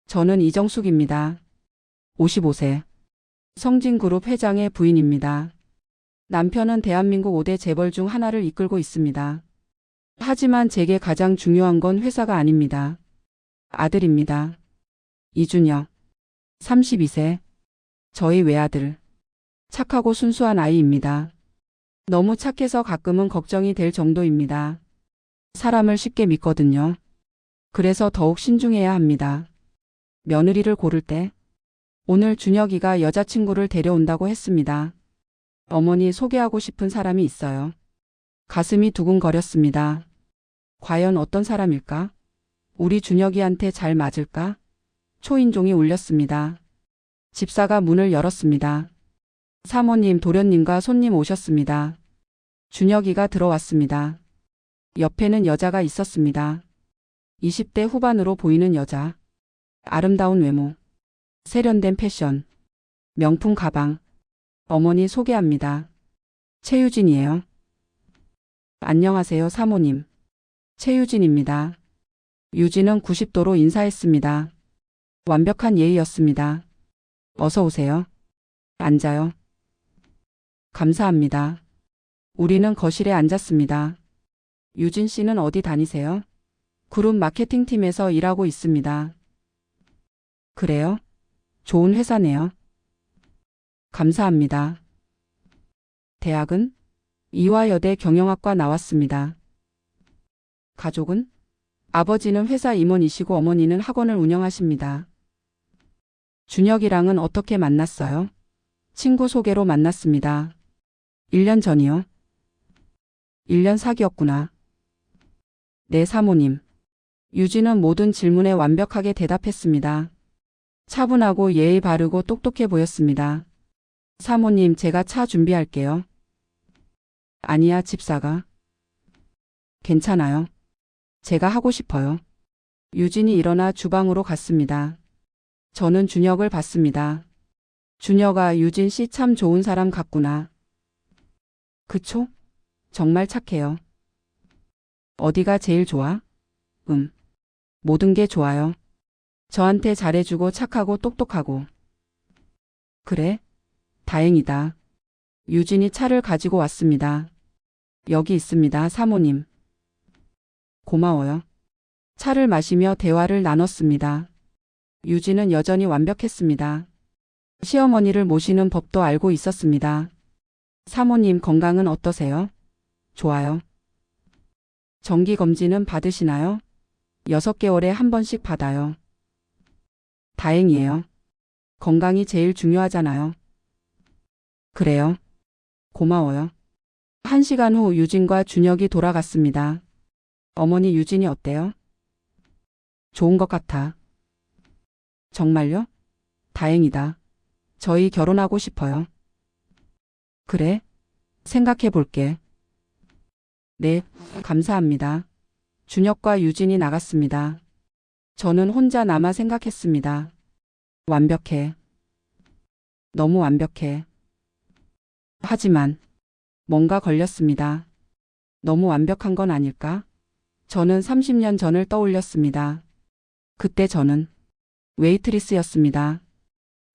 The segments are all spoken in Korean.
저는 이정숙입니다. 55세. 성진그룹 회장의 부인입니다. 남편은 대한민국 5대 재벌 중 하나를 이끌고 있습니다. 하지만 제게 가장 중요한 건 회사가 아닙니다. 아들입니다. 이준혁. 32세. 저희 외아들. 착하고 순수한 아이입니다. 너무 착해서 가끔은 걱정이 될 정도입니다. 사람을 쉽게 믿거든요. 그래서 더욱 신중해야 합니다. 며느리를 고를 때 오늘 준혁이가 여자친구를 데려온다고 했습니다. 어머니 소개하고 싶은 사람이 있어요. 가슴이 두근거렸습니다. 과연 어떤 사람일까? 우리 준혁이한테 잘 맞을까? 초인종이 울렸습니다. 집사가 문을 열었습니다. 사모님, 도련님과 손님 오셨습니다. 준혁이가 들어왔습니다. 옆에는 여자가 있었습니다. 20대 후반으로 보이는 여자. 아름다운 외모. 세련된 패션. 명품 가방. 어머니 소개합니다. 최유진이에요. 안녕하세요, 사모님. 최유진입니다. 유진은 90도로 인사했습니다. 완벽한 예의였습니다. 어서 오세요. 앉아요. 감사합니다. 우리는 거실에 앉았습니다. 유진 씨는 어디 다니세요? 그룹 마케팅팀에서 일하고 있습니다. 그래요? 좋은 회사네요. 감사합니다. 대학은? 이화여대 경영학과 나왔습니다. 가족은? 아버지는 회사 임원이시고 어머니는 학원을 운영하십니다. 준혁이랑은 어떻게 만났어요? 친구 소개로 만났습니다. 1년 전이요? 1년 사귀었구나. 네, 사모님. 유진은 모든 질문에 완벽하게 대답했습니다. 차분하고 예의 바르고 똑똑해 보였습니다. 사모님, 제가 차 준비할게요. 아니야, 집사가. 괜찮아요. 제가 하고 싶어요. 유진이 일어나 주방으로 갔습니다. 저는 준혁을 봤습니다. 준혁아, 유진 씨 참 좋은 사람 같구나. 그쵸? 정말 착해요. 어디가 제일 좋아? 모든 게 좋아요. 저한테 잘해주고 착하고 똑똑하고. 그래? 다행이다. 유진이 차를 가지고 왔습니다. 여기 있습니다, 사모님. 고마워요. 차를 마시며 대화를 나눴습니다. 유진은 여전히 완벽했습니다. 시어머니를 모시는 법도 알고 있었습니다. 사모님, 건강은 어떠세요? 좋아요. 정기검진은 받으시나요? 6개월에 한 번씩 받아요. 다행이에요. 건강이 제일 중요하잖아요. 그래요. 고마워요. 1시간 후 유진과 준혁이 돌아갔습니다. 어머니, 유진이 어때요? 좋은 것 같아. 정말요? 다행이다. 저희 결혼하고 싶어요. 그래? 생각해 볼게. 네, 감사합니다. 준혁과 유진이 나갔습니다. 저는 혼자 남아 생각했습니다. 완벽해. 너무 완벽해. 하지만 뭔가 걸렸습니다. 너무 완벽한 건 아닐까? 저는 30년 전을 떠올렸습니다. 그때 저는 웨이트리스였습니다.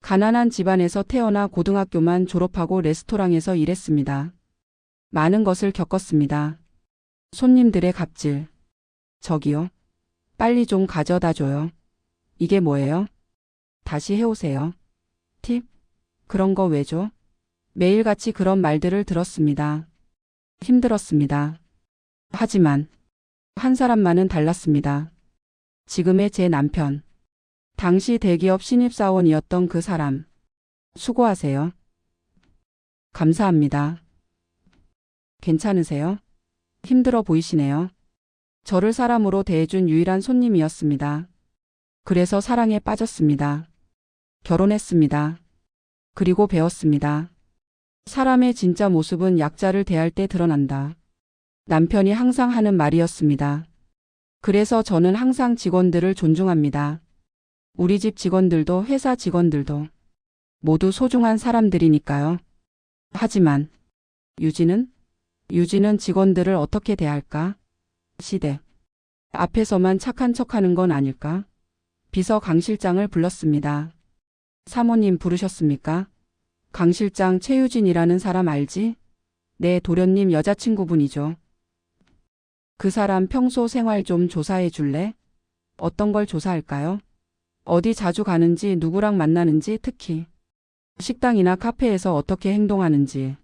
가난한 집안에서 태어나 고등학교만 졸업하고 레스토랑에서 일했습니다. 많은 것을 겪었습니다. 손님들의 갑질. 저기요. 빨리 좀 가져다 줘요. 이게 뭐예요? 다시 해오세요. 팁? 그런 거 왜 줘? 매일같이 그런 말들을 들었습니다. 힘들었습니다. 하지만 한 사람만은 달랐습니다. 지금의 제 남편. 당시 대기업 신입사원이었던 그 사람. 수고하세요. 감사합니다. 괜찮으세요? 힘들어 보이시네요. 저를 사람으로 대해준 유일한 손님이었습니다. 그래서 사랑에 빠졌습니다. 결혼했습니다. 그리고 배웠습니다. 사람의 진짜 모습은 약자를 대할 때 드러난다. 남편이 항상 하는 말이었습니다. 그래서 저는 항상 직원들을 존중합니다. 우리 집 직원들도 회사 직원들도 모두 소중한 사람들이니까요. 하지만 유진은 직원들을 어떻게 대할까? 시댁 앞에서만 착한 척하는 건 아닐까? 비서 강 실장을 불렀습니다. 사모님 부르셨습니까? 강 실장 최유진이라는 사람 알지? 내 도련님 여자친구분이죠. 그 사람 평소 생활 좀 조사해 줄래? 어떤 걸 조사할까요? 어디 자주 가는지, 누구랑 만나는지, 특히 식당이나 카페에서 어떻게 행동하는지.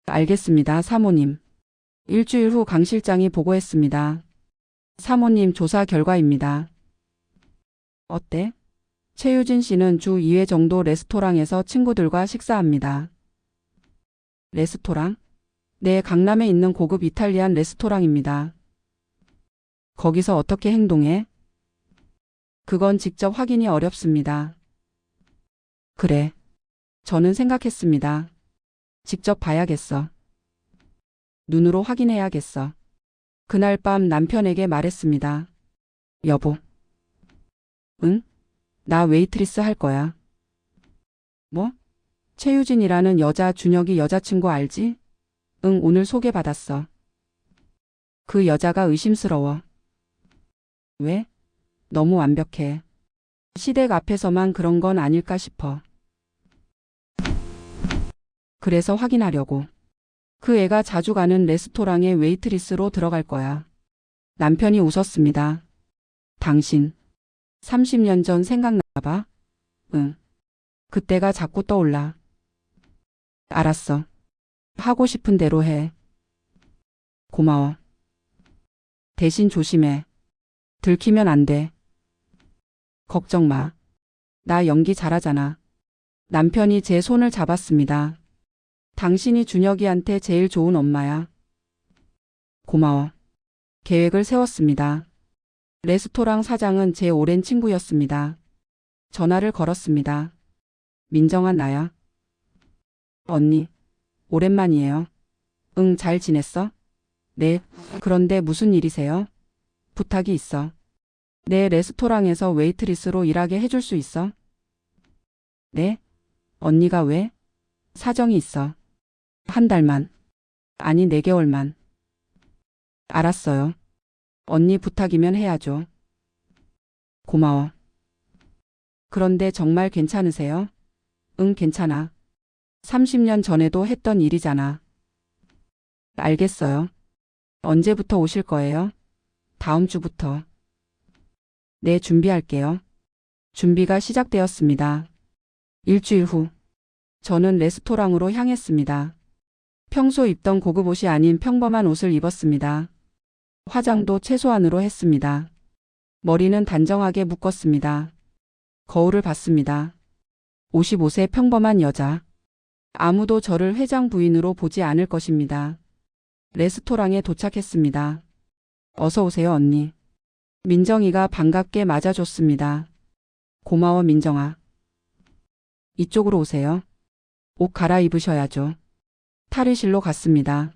알겠습니다, 사모님. 일주일 후 강 실장이 보고했습니다. 사모님 조사 결과입니다. 어때? 최유진 씨는 주 2회 정도 레스토랑에서 친구들과 식사합니다. 레스토랑? 네, 강남에 있는 고급 이탈리안 레스토랑입니다. 거기서 어떻게 행동해? 그건 직접 확인이 어렵습니다. 그래. 저는 생각했습니다. 직접 봐야겠어. 눈으로 확인해야겠어. 그날 밤 남편에게 말했습니다. 여보. 응? 나 웨이트리스 할 거야. 뭐? 최유진이라는 여자 준혁이 여자친구 알지? 응, 오늘 소개받았어. 그 여자가 의심스러워. 왜? 너무 완벽해. 시댁 앞에서만 그런 건 아닐까 싶어. 그래서 확인하려고. 그 애가 자주 가는 레스토랑에 웨이트리스로 들어갈 거야. 남편이 웃었습니다. 당신 30년 전 생각나 봐? 응. 그때가 자꾸 떠올라. 알았어. 하고 싶은 대로 해. 고마워. 대신 조심해. 들키면 안 돼. 걱정 마. 나 연기 잘하잖아. 남편이 제 손을 잡았습니다. 당신이 준혁이한테 제일 좋은 엄마야. 고마워. 계획을 세웠습니다. 레스토랑 사장은 제 오랜 친구였습니다. 전화를 걸었습니다. 민정아, 나야. 언니, 오랜만이에요. 응, 잘 지냈어? 네, 그런데 무슨 일이세요? 부탁이 있어. 내 레스토랑에서 웨이트리스로 일하게 해줄 수 있어? 네? 언니가 왜? 사정이 있어. 한 달만. 아니, 4개월만. 알았어요. 언니 부탁이면 해야죠. 고마워. 그런데 정말 괜찮으세요? 응, 괜찮아. 30년 전에도 했던 일이잖아. 알겠어요. 언제부터 오실 거예요? 다음 주부터. 네, 준비할게요. 준비가 시작되었습니다. 일주일 후. 저는 레스토랑으로 향했습니다. 평소 입던 고급 옷이 아닌 평범한 옷을 입었습니다. 화장도 최소한으로 했습니다. 머리는 단정하게 묶었습니다. 거울을 봤습니다. 55세 평범한 여자. 아무도 저를 회장 부인으로 보지 않을 것입니다. 레스토랑에 도착했습니다. 어서 오세요, 언니. 민정이가 반갑게 맞아줬습니다. 고마워, 민정아. 이쪽으로 오세요. 옷 갈아입으셔야죠. 탈의실로 갔습니다.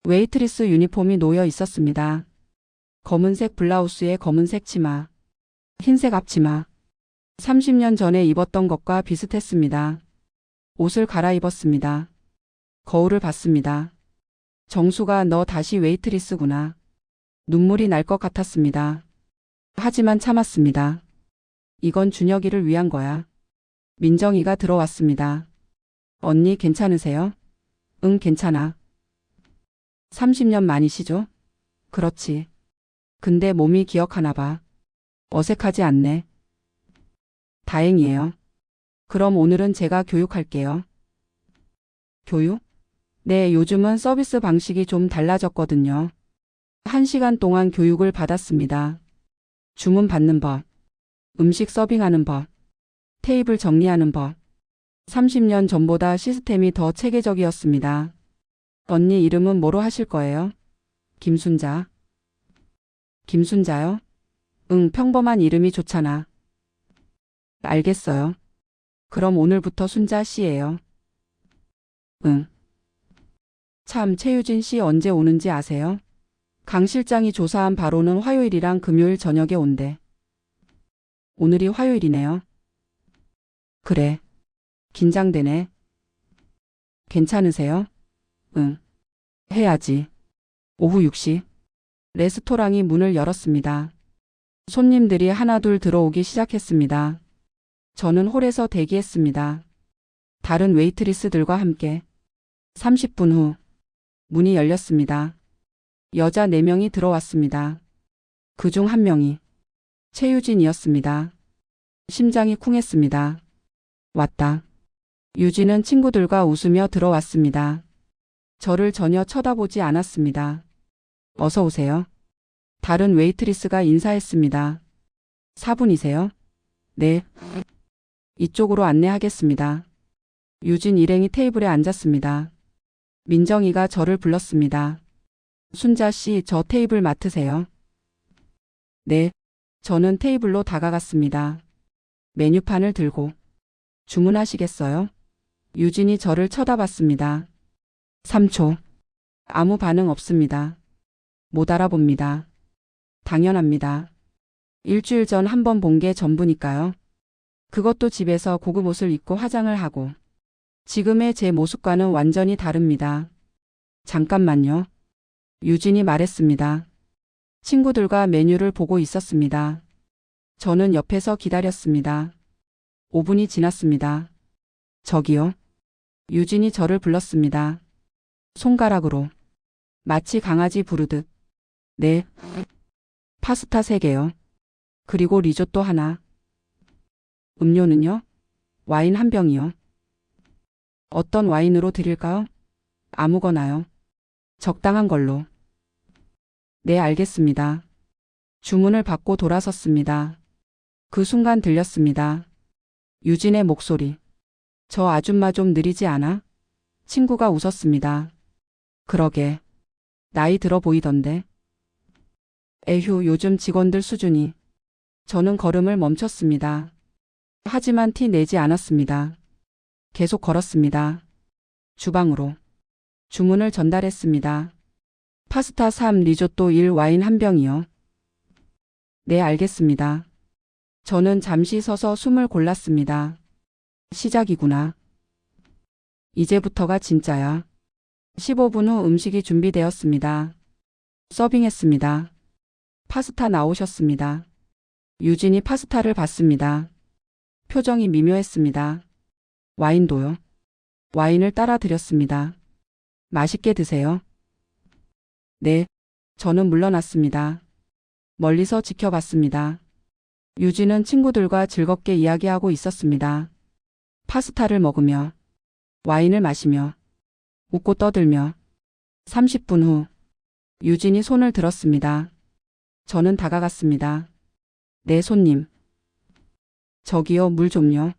웨이트리스 유니폼이 놓여 있었습니다. 검은색 블라우스에 검은색 치마, 흰색 앞치마. 30년 전에 입었던 것과 비슷했습니다. 옷을 갈아입었습니다. 거울을 봤습니다. 정수가 너 다시 웨이트리스구나. 눈물이 날 것 같았습니다. 하지만 참았습니다. 이건 준혁이를 위한 거야. 민정이가 들어왔습니다. 언니 괜찮으세요? 응, 괜찮아. 30년 만이시죠? 그렇지. 근데 몸이 기억하나 봐. 어색하지 않네. 다행이에요. 그럼 오늘은 제가 교육할게요. 교육? 네, 요즘은 서비스 방식이 좀 달라졌거든요. 1시간 동안 교육을 받았습니다. 주문 받는 법, 음식 서빙하는 법, 테이블 정리하는 법. 30년 전보다 시스템이 더 체계적이었습니다. 언니 이름은 뭐로 하실 거예요? 김순자. 김순자요? 응, 평범한 이름이 좋잖아. 알겠어요. 그럼 오늘부터 순자 씨예요. 응. 참, 최유진 씨 언제 오는지 아세요? 강 실장이 조사한 바로는 화요일이랑 금요일 저녁에 온대. 오늘이 화요일이네요. 그래. 긴장되네. 괜찮으세요? 응. 해야지. 오후 6시. 레스토랑이 문을 열었습니다. 손님들이 하나둘 들어오기 시작했습니다. 저는 홀에서 대기했습니다. 다른 웨이트리스들과 함께. 30분 후 문이 열렸습니다. 여자 4명이 들어왔습니다. 그중 한 명이 최유진이었습니다. 심장이 쿵했습니다. 왔다. 유진은 친구들과 웃으며 들어왔습니다. 저를 전혀 쳐다보지 않았습니다. 어서 오세요. 다른 웨이트리스가 인사했습니다. 4분이세요? 네. 이쪽으로 안내하겠습니다. 유진 일행이 테이블에 앉았습니다. 민정이가 저를 불렀습니다. 순자 씨, 저 테이블 맡으세요. 네. 저는 테이블로 다가갔습니다. 메뉴판을 들고 주문하시겠어요? 유진이 저를 쳐다봤습니다. 3초. 아무 반응 없습니다. 못 알아봅니다. 당연합니다. 일주일 전 한 번 본 게 전부니까요. 그것도 집에서 고급 옷을 입고 화장을 하고. 지금의 제 모습과는 완전히 다릅니다. 잠깐만요. 유진이 말했습니다. 친구들과 메뉴를 보고 있었습니다. 저는 옆에서 기다렸습니다. 5분이 지났습니다. 저기요. 유진이 저를 불렀습니다. 손가락으로. 마치 강아지 부르듯. 네. 파스타 3개요. 그리고 리조또 하나. 음료는요? 와인 1병이요. 어떤 와인으로 드릴까요? 아무거나요. 적당한 걸로. 네, 알겠습니다. 주문을 받고 돌아섰습니다. 그 순간 들렸습니다. 유진의 목소리. 저 아줌마 좀 느리지 않아? 친구가 웃었습니다. 그러게. 나이 들어 보이던데. 에휴, 요즘 직원들 수준이. 저는 걸음을 멈췄습니다. 하지만 티 내지 않았습니다. 계속 걸었습니다. 주방으로. 주문을 전달했습니다. 파스타 3, 리조또 1, 와인 1병이요. 네, 알겠습니다. 저는 잠시 서서 숨을 골랐습니다. 시작이구나. 이제부터가 진짜야. 15분 후 음식이 준비되었습니다. 서빙했습니다. 파스타 나오셨습니다. 유진이 파스타를 봤습니다. 표정이 미묘했습니다. 와인도요. 와인을 따라 드렸습니다. 맛있게 드세요. 네. 저는 물러났습니다. 멀리서 지켜봤습니다. 유진은 친구들과 즐겁게 이야기하고 있었습니다. 파스타를 먹으며, 와인을 마시며, 웃고 떠들며. 30분 후, 유진이 손을 들었습니다. 저는 다가갔습니다. 네, 손님. 저기요, 물 좀요.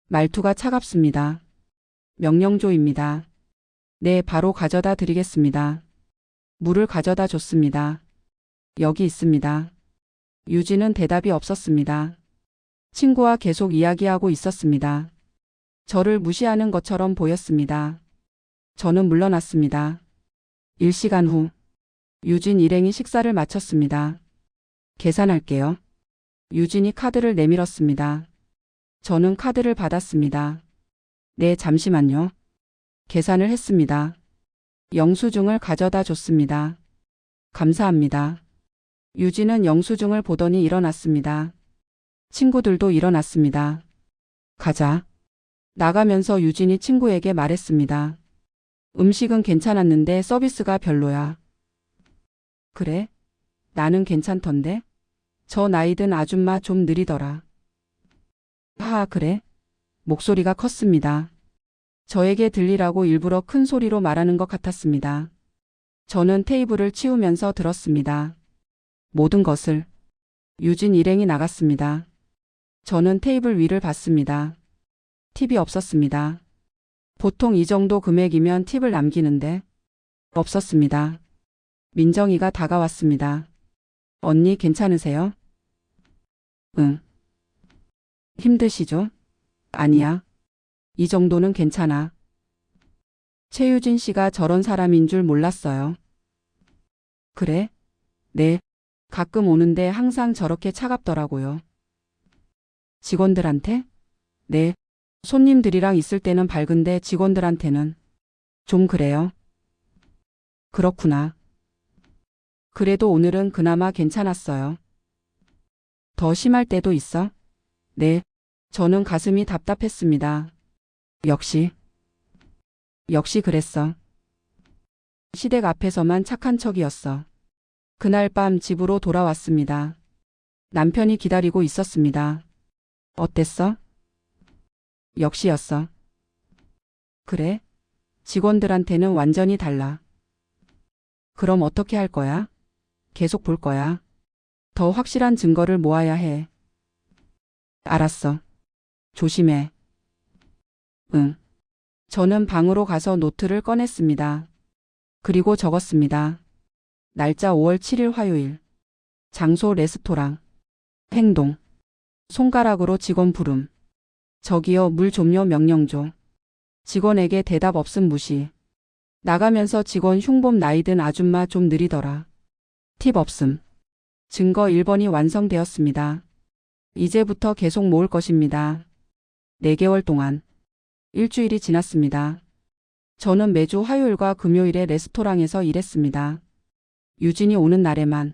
말투가 차갑습니다. 명령조입니다. 네, 바로 가져다 드리겠습니다. 물을 가져다 줬습니다. 여기 있습니다. 유진은 대답이 없었습니다. 친구와 계속 이야기하고 있었습니다. 저를 무시하는 것처럼 보였습니다. 저는 물러났습니다. 1시간 후, 유진 일행이 식사를 마쳤습니다. 계산할게요. 유진이 카드를 내밀었습니다. 저는 카드를 받았습니다. 네, 잠시만요. 계산을 했습니다. 영수증을 가져다 줬습니다. 감사합니다. 유진은 영수증을 보더니 일어났습니다. 친구들도 일어났습니다. 가자. 나가면서 유진이 친구에게 말했습니다. 음식은 괜찮았는데 서비스가 별로야. 그래? 나는 괜찮던데? 저 나이든 아줌마 좀 느리더라. 하하, 그래? 목소리가 컸습니다. 저에게 들리라고 일부러 큰 소리로 말하는 것 같았습니다. 저는 테이블을 치우면서 들었습니다. 모든 것을. 유진 일행이 나갔습니다. 저는 테이블 위를 봤습니다. 팁이 없었습니다. 보통 이 정도 금액이면 팁을 남기는데 없었습니다. 민정이가 다가왔습니다. 언니 괜찮으세요? 응. 힘드시죠? 아니야. 이 정도는 괜찮아. 최유진 씨가 저런 사람인 줄 몰랐어요. 그래? 네. 가끔 오는데 항상 저렇게 차갑더라고요. 직원들한테? 네. 손님들이랑 있을 때는 밝은데 직원들한테는 좀 그래요. 그렇구나. 그래도 오늘은 그나마 괜찮았어요. 더 심할 때도 있어? 네. 저는 가슴이 답답했습니다. 역시 그랬어. 시댁 앞에서만 착한 척이었어. 그날 밤 집으로 돌아왔습니다. 남편이 기다리고 있었습니다. 어땠어? 역시였어. 그래? 직원들한테는 완전히 달라. 그럼 어떻게 할 거야? 계속 볼 거야. 더 확실한 증거를 모아야 해. 알았어. 조심해. 응. 저는 방으로 가서 노트를 꺼냈습니다. 그리고 적었습니다. 날짜 5월 7일 화요일. 장소 레스토랑. 행동. 손가락으로 직원 부름. 저기요, 물 좀요, 명령 줘. 직원에게 대답 없음 무시. 나가면서 직원 흉봄 나이든 아줌마 좀 느리더라. 팁 없음. 증거 1번이 완성되었습니다. 이제부터 계속 모을 것입니다. 4개월 동안. 일주일이 지났습니다. 저는 매주 화요일과 금요일에 레스토랑에서 일했습니다. 유진이 오는 날에만.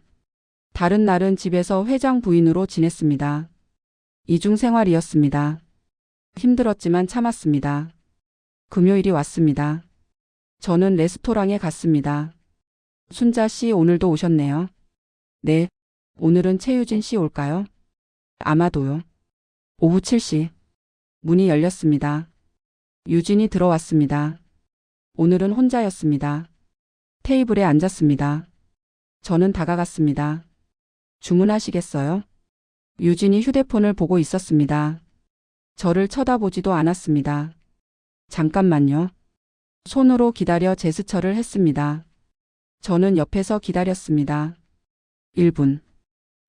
다른 날은 집에서 회장 부인으로 지냈습니다. 이중생활이었습니다. 힘들었지만 참았습니다. 금요일이 왔습니다. 저는 레스토랑에 갔습니다. 순자 씨 오늘도 오셨네요. 네. 오늘은 최유진 씨 올까요? 아마도요. 오후 7시. 문이 열렸습니다. 유진이 들어왔습니다. 오늘은 혼자였습니다. 테이블에 앉았습니다. 저는 다가갔습니다. 주문하시겠어요? 유진이 휴대폰을 보고 있었습니다. 저를 쳐다보지도 않았습니다. 잠깐만요. 손으로 기다려 제스처를 했습니다. 저는 옆에서 기다렸습니다. 1분,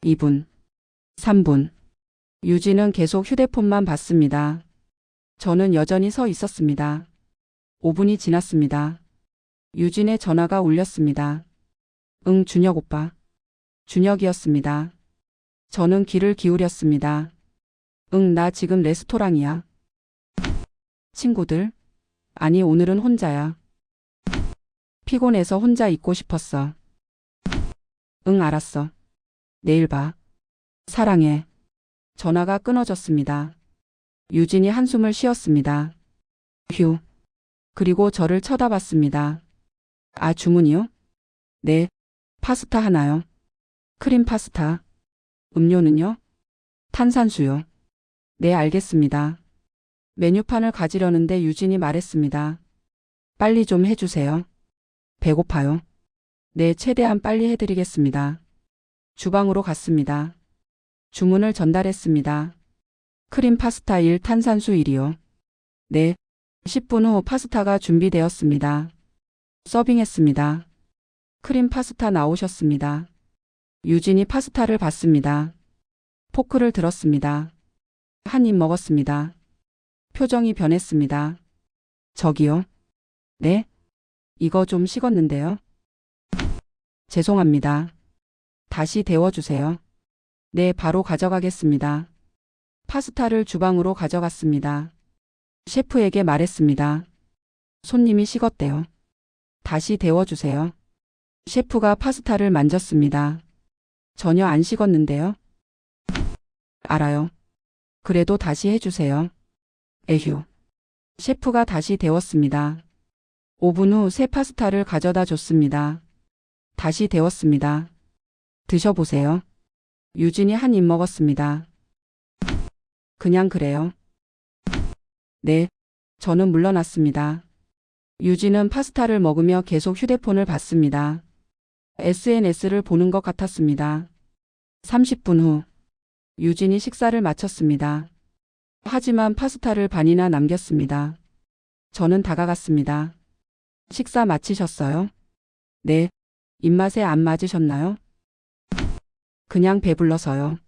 2분, 3분. 유진은 계속 휴대폰만 봤습니다. 저는 여전히 서 있었습니다. 5분이 지났습니다. 유진의 전화가 울렸습니다. 응, 준혁 오빠. 준혁이었습니다. 저는 귀를 기울였습니다. 응, 나 지금 레스토랑이야. 친구들? 아니, 오늘은 혼자야. 피곤해서 혼자 있고 싶었어. 응, 알았어. 내일 봐. 사랑해. 전화가 끊어졌습니다. 유진이 한숨을 쉬었습니다. 휴. 그리고 저를 쳐다봤습니다. 아, 주문이요? 네. 파스타 하나요. 크림 파스타. 음료는요? 탄산수요. 네, 알겠습니다. 메뉴판을 가지려는데 유진이 말했습니다. 빨리 좀 해주세요. 배고파요. 네, 최대한 빨리 해드리겠습니다. 주방으로 갔습니다. 주문을 전달했습니다. 크림 파스타 1, 탄산수 1이요. 네. 10분 후 파스타가 준비되었습니다. 서빙했습니다. 크림 파스타 나오셨습니다. 유진이 파스타를 받습니다. 포크를 들었습니다. 한 입 먹었습니다. 표정이 변했습니다. 저기요. 네? 이거 좀 식었는데요. 죄송합니다. 다시 데워주세요. 네, 바로 가져가겠습니다. 파스타를 주방으로 가져갔습니다. 셰프에게 말했습니다. 손님이 식었대요. 다시 데워주세요. 셰프가 파스타를 만졌습니다. 전혀 안 식었는데요. 알아요. 그래도 다시 해주세요. 에휴. 셰프가 다시 데웠습니다. 5분 후 새 파스타를 가져다 줬습니다. 다시 데웠습니다. 드셔보세요. 유진이 한 입 먹었습니다. 그냥 그래요. 네. 저는 물러났습니다. 유진은 파스타를 먹으며 계속 휴대폰을 봤습니다. SNS를 보는 것 같았습니다. 30분 후 유진이 식사를 마쳤습니다. 하지만 파스타를 반이나 남겼습니다. 저는 다가갔습니다. 식사 마치셨어요? 네. 입맛에 안 맞으셨나요? 그냥 배불러서요.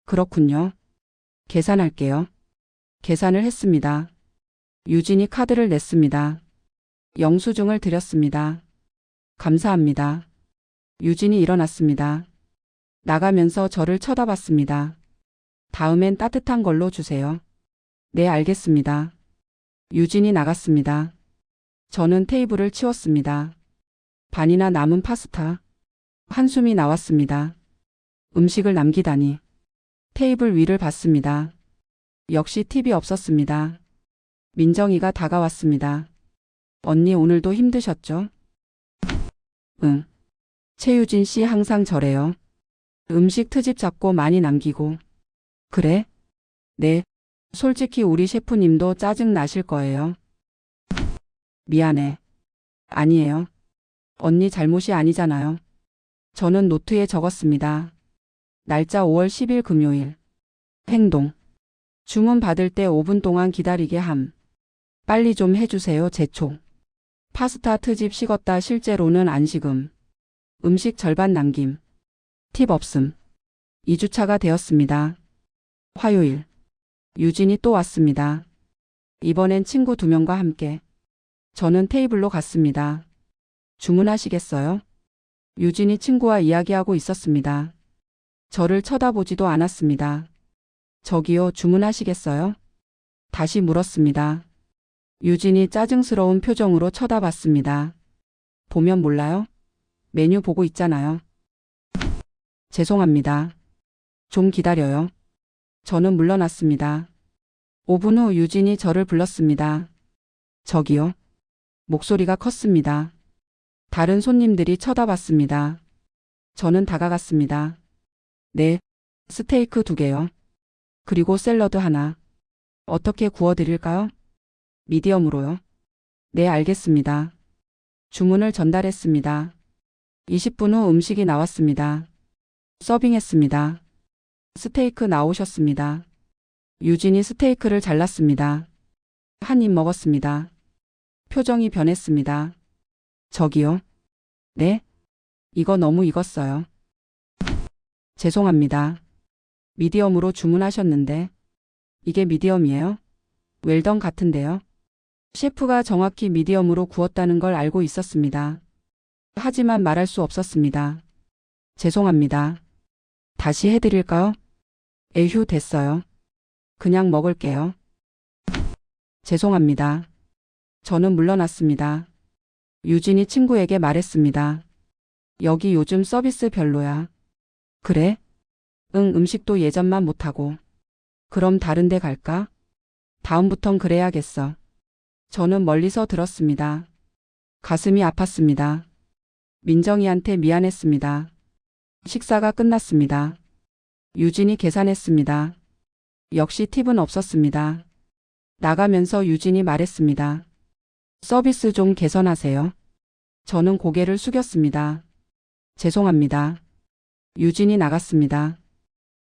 그렇군요. 계산할게요. 계산을 했습니다. 유진이 카드를 냈습니다. 영수증을 드렸습니다. 감사합니다. 유진이 일어났습니다. 나가면서 저를 쳐다봤습니다. 다음엔 따뜻한 걸로 주세요. 네, 알겠습니다. 유진이 나갔습니다. 저는 테이블을 치웠습니다. 반이나 남은 파스타. 한숨이 나왔습니다. 음식을 남기다니. 테이블 위를 봤습니다. 역시 팁이 없었습니다. 민정이가 다가왔습니다. 언니 오늘도 힘드셨죠? 응. 최유진 씨 항상 저래요. 음식 트집 잡고 많이 남기고. 그래? 네. 솔직히 우리 셰프님도 짜증 나실 거예요. 미안해. 아니에요. 언니 잘못이 아니잖아요. 저는 노트에 적었습니다. 날짜 5월 10일 금요일. 행동. 주문 받을 때 5분 동안 기다리게 함. 빨리 좀 해주세요. 재촉. 파스타 트집 식었다 실제로는 안 식음. 음식 절반 남김. 팁 없음. 2주차가 되었습니다. 화요일. 유진이 또 왔습니다. 이번엔 친구 2명과 함께. 저는 테이블로 갔습니다. 주문하시겠어요? 유진이 친구와 이야기하고 있었습니다. 저를 쳐다보지도 않았습니다. 저기요, 주문하시겠어요? 다시 물었습니다. 유진이 짜증스러운 표정으로 쳐다봤습니다. 보면 몰라요? 메뉴 보고 있잖아요. 죄송합니다. 좀 기다려요. 저는 물러났습니다. 5분 후 유진이 저를 불렀습니다. 저기요. 목소리가 컸습니다. 다른 손님들이 쳐다봤습니다. 저는 다가갔습니다. 네, 스테이크 2개요. 그리고 샐러드 하나. 어떻게 구워드릴까요? 미디엄으로요. 네, 알겠습니다. 주문을 전달했습니다. 20분 후 음식이 나왔습니다. 서빙했습니다. 스테이크 나오셨습니다. 유진이 스테이크를 잘랐습니다. 한 입 먹었습니다. 표정이 변했습니다. 저기요. 네? 이거 너무 익었어요. 죄송합니다. 미디엄으로 주문하셨는데. 이게 미디엄이에요? 웰던 같은데요? 셰프가 정확히 미디엄으로 구웠다는 걸 알고 있었습니다. 하지만 말할 수 없었습니다. 죄송합니다. 다시 해드릴까요? 에휴, 됐어요. 그냥 먹을게요. 죄송합니다. 저는 물러났습니다. 유진이 친구에게 말했습니다. 여기 요즘 서비스 별로야. 그래? 응, 음식도 예전만 못하고. 그럼 다른 데 갈까? 다음부턴 그래야겠어. 저는 멀리서 들었습니다. 가슴이 아팠습니다. 민정이한테 미안했습니다. 식사가 끝났습니다. 유진이 계산했습니다. 역시 팁은 없었습니다. 나가면서 유진이 말했습니다. 서비스 좀 개선하세요. 저는 고개를 숙였습니다. 죄송합니다. 유진이 나갔습니다.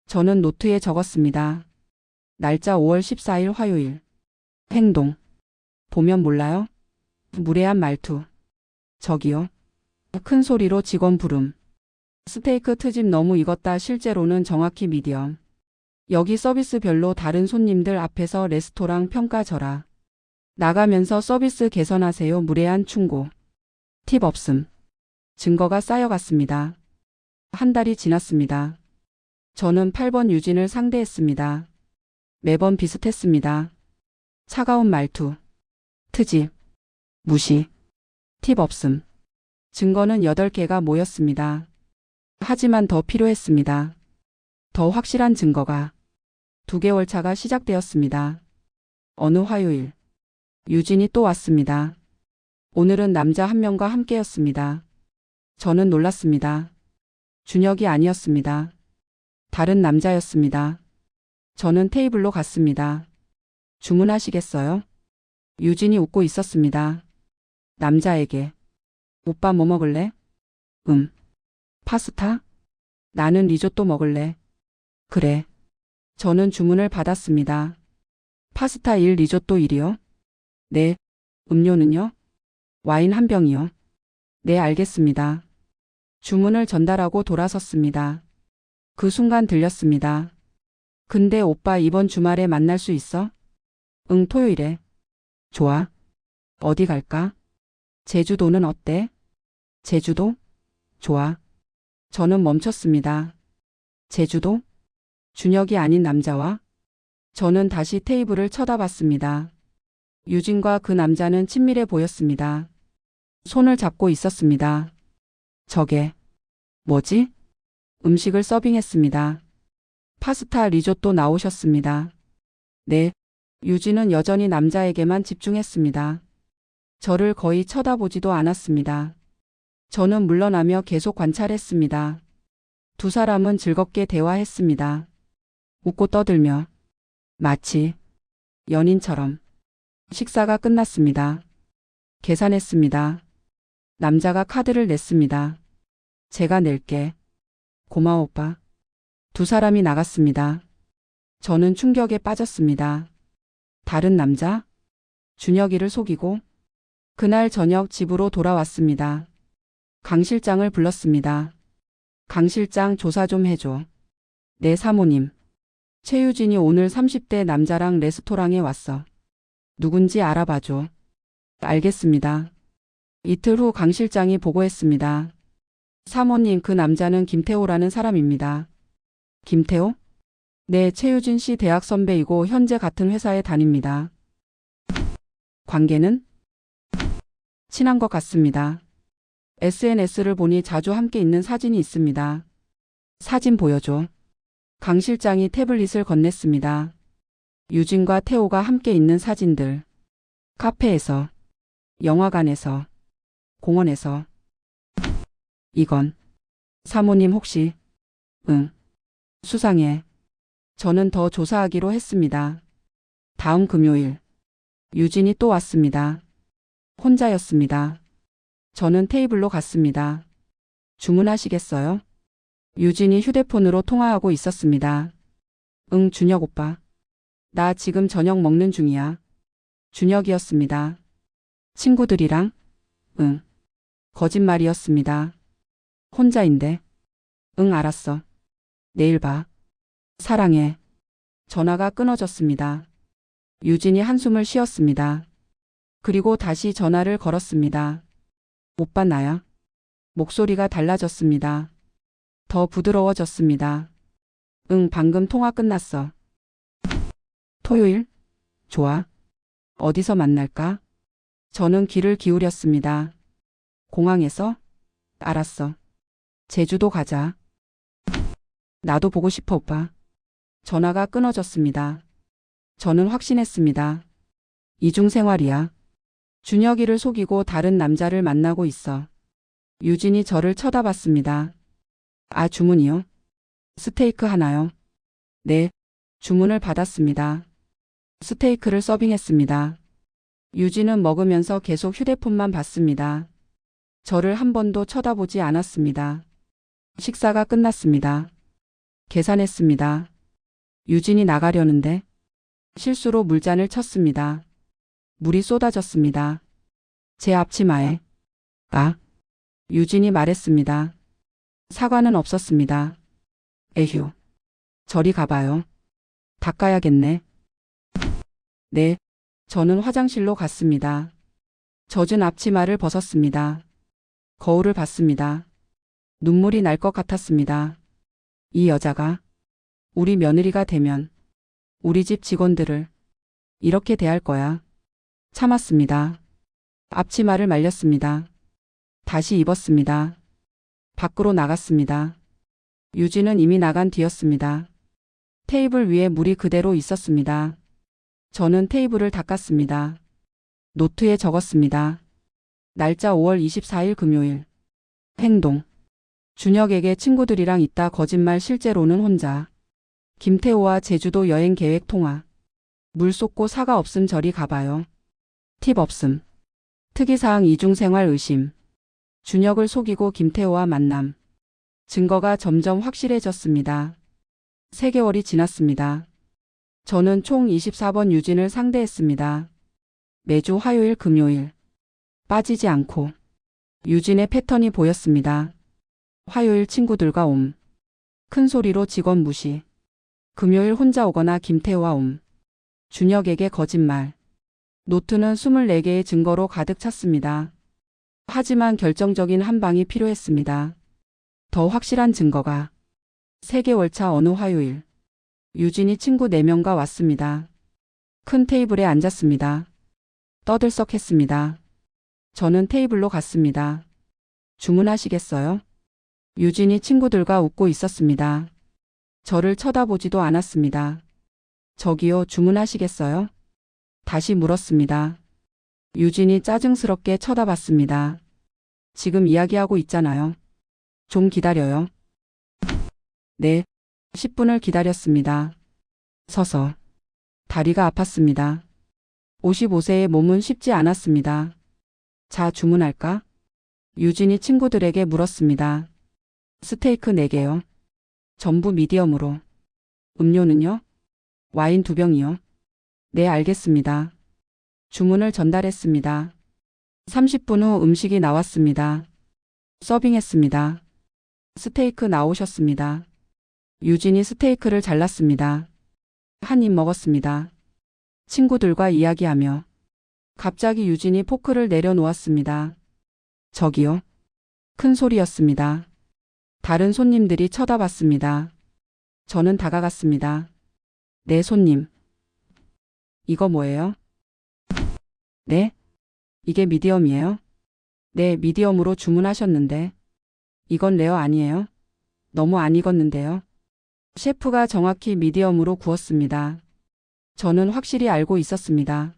저는 노트에 적었습니다. 날짜 5월 14일 화요일. 행동. 보면 몰라요? 무례한 말투. 저기요. 큰 소리로 직원 부름. 스테이크 트집 너무 익었다 실제로는 정확히 미디엄. 여기 서비스 별로 다른 손님들 앞에서 레스토랑 평가져라. 나가면서 서비스 개선하세요. 무례한 충고. 팁 없음. 증거가 쌓여갔습니다. 한 달이 지났습니다. 저는 8번 유진을 상대했습니다. 매번 비슷했습니다. 차가운 말투. 트집. 무시. 팁 없음. 증거는 8개가 모였습니다. 하지만 더 필요했습니다. 더 확실한 증거가. 2개월 차가 시작되었습니다. 어느 화요일. 유진이 또 왔습니다. 오늘은 남자 1명과 함께였습니다. 저는 놀랐습니다. 준혁이 아니었습니다. 다른 남자였습니다. 저는 테이블로 갔습니다. 주문하시겠어요? 유진이 웃고 있었습니다. 남자에게. 오빠 뭐 먹을래? 파스타? 나는 리조또 먹을래. 그래. 저는 주문을 받았습니다. 파스타 1, 리조또 1이요? 네. 음료는요? 와인 1병이요. 네, 알겠습니다. 주문을 전달하고 돌아섰습니다. 그 순간 들렸습니다. 근데 오빠 이번 주말에 만날 수 있어? 응, 토요일에. 좋아. 어디 갈까? 제주도는 어때? 제주도? 좋아. 저는 멈췄습니다. 제주도? 준혁이 아닌 남자와? 저는 다시 테이블을 쳐다봤습니다. 유진과 그 남자는 친밀해 보였습니다. 손을 잡고 있었습니다. 저게 뭐지? 음식을 서빙했습니다. 파스타 리조또 나오셨습니다. 네. 유진은 여전히 남자에게만 집중했습니다. 저를 거의 쳐다보지도 않았습니다. 저는 물러나며 계속 관찰했습니다. 두 사람은 즐겁게 대화했습니다. 웃고 떠들며 마치 연인처럼. 식사가 끝났습니다. 계산했습니다. 남자가 카드를 냈습니다. 제가 낼게. 고마워 오빠. 두 사람이 나갔습니다. 저는 충격에 빠졌습니다. 다른 남자? 준혁이를 속이고 그날 저녁 집으로 돌아왔습니다. 강 실장을 불렀습니다. 강 실장 조사 좀 해줘. 네 사모님. 최유진이 오늘 30대 남자랑 레스토랑에 왔어. 누군지 알아봐줘. 알겠습니다. 이틀 후 강 실장이 보고했습니다. 사모님 그 남자는 김태호라는 사람입니다. 김태호? 네, 최유진 씨 대학 선배이고 현재 같은 회사에 다닙니다. 관계는? 친한 것 같습니다. SNS를 보니 자주 함께 있는 사진이 있습니다. 사진 보여줘. 강 실장이 태블릿을 건넸습니다. 유진과 태호가 함께 있는 사진들. 카페에서, 영화관에서, 공원에서. 이건 사모님 혹시? 응. 수상해. 저는 더 조사하기로 했습니다. 다음 금요일 유진이 또 왔습니다. 혼자였습니다. 저는 테이블로 갔습니다. 주문하시겠어요? 유진이 휴대폰으로 통화하고 있었습니다. 응, 준혁 오빠. 나 지금 저녁 먹는 중이야. 준혁이었습니다. 친구들이랑? 응. 거짓말이었습니다. 혼자인데. 응, 알았어. 내일 봐. 사랑해. 전화가 끊어졌습니다. 유진이 한숨을 쉬었습니다. 그리고 다시 전화를 걸었습니다. 오빠 나야. 목소리가 달라졌습니다. 더 부드러워졌습니다. 응, 방금 통화 끝났어. 토요일? 좋아. 어디서 만날까? 저는 귀를 기울였습니다. 공항에서? 알았어. 제주도 가자. 나도 보고 싶어 오빠. 전화가 끊어졌습니다. 저는 확신했습니다. 이중생활이야. 준혁이를 속이고 다른 남자를 만나고 있어. 유진이 저를 쳐다봤습니다. 아, 주문이요? 스테이크 하나요? 네. 주문을 받았습니다. 스테이크를 서빙했습니다. 유진은 먹으면서 계속 휴대폰만 봤습니다. 저를 한 번도 쳐다보지 않았습니다. 식사가 끝났습니다. 계산했습니다. 유진이 나가려는데 실수로 물잔을 쳤습니다. 물이 쏟아졌습니다. 제 앞치마에. 아, 유진이 말했습니다. 사과는 없었습니다. 에휴. 저리 가봐요. 닦아야겠네. 네. 저는 화장실로 갔습니다. 젖은 앞치마를 벗었습니다. 거울을 봤습니다. 눈물이 날 것 같았습니다. 이 여자가 우리 며느리가 되면 우리 집 직원들을 이렇게 대할 거야. 참았습니다. 앞치마를 말렸습니다. 다시 입었습니다. 밖으로 나갔습니다. 유진은 이미 나간 뒤였습니다. 테이블 위에 물이 그대로 있었습니다. 저는 테이블을 닦았습니다. 노트에 적었습니다. 날짜 5월 24일 금요일. 행동. 준혁에게 친구들이랑 있다 거짓말 실제로는 혼자. 김태호와 제주도 여행 계획 통화. 물 쏟고 사과 없음 저리 가봐요. 팁 없음. 특이사항 이중생활 의심. 준혁을 속이고 김태호와 만남. 증거가 점점 확실해졌습니다. 3개월이 지났습니다. 저는 총 24번 유진을 상대했습니다. 매주 화요일 금요일. 빠지지 않고. 유진의 패턴이 보였습니다. 화요일 친구들과 옴. 큰 소리로 직원 무시. 금요일 혼자 오거나 김태호와 옴. 준혁에게 거짓말. 노트는 24개의 증거로 가득 찼습니다. 하지만 결정적인 한 방이 필요했습니다. 더 확실한 증거가. 3개월 차 어느 화요일. 유진이 친구 4명과 왔습니다. 큰 테이블에 앉았습니다. 떠들썩했습니다. 저는 테이블로 갔습니다. 주문하시겠어요? 유진이 친구들과 웃고 있었습니다. 저를 쳐다보지도 않았습니다. 저기요, 주문하시겠어요? 다시 물었습니다. 유진이 짜증스럽게 쳐다봤습니다. 지금 이야기하고 있잖아요. 좀 기다려요. 네, 10분을 기다렸습니다. 서서. 다리가 아팠습니다. 55세의 몸은 쉽지 않았습니다. 자, 주문할까? 유진이 친구들에게 물었습니다. 스테이크 4개요. 전부 미디엄으로. 음료는요? 와인 2병이요. 네, 알겠습니다. 주문을 전달했습니다. 30분 후 음식이 나왔습니다. 서빙했습니다. 스테이크 나오셨습니다. 유진이 스테이크를 잘랐습니다. 한 입 먹었습니다. 친구들과 이야기하며. 갑자기 유진이 포크를 내려놓았습니다. 저기요. 큰 소리였습니다. 다른 손님들이 쳐다봤습니다. 저는 다가갔습니다. 네, 손님. 이거 뭐예요? 네? 이게 미디엄이에요? 네, 미디엄으로 주문하셨는데. 이건 레어 아니에요? 너무 안 익었는데요. 셰프가 정확히 미디엄으로 구웠습니다. 저는 확실히 알고 있었습니다.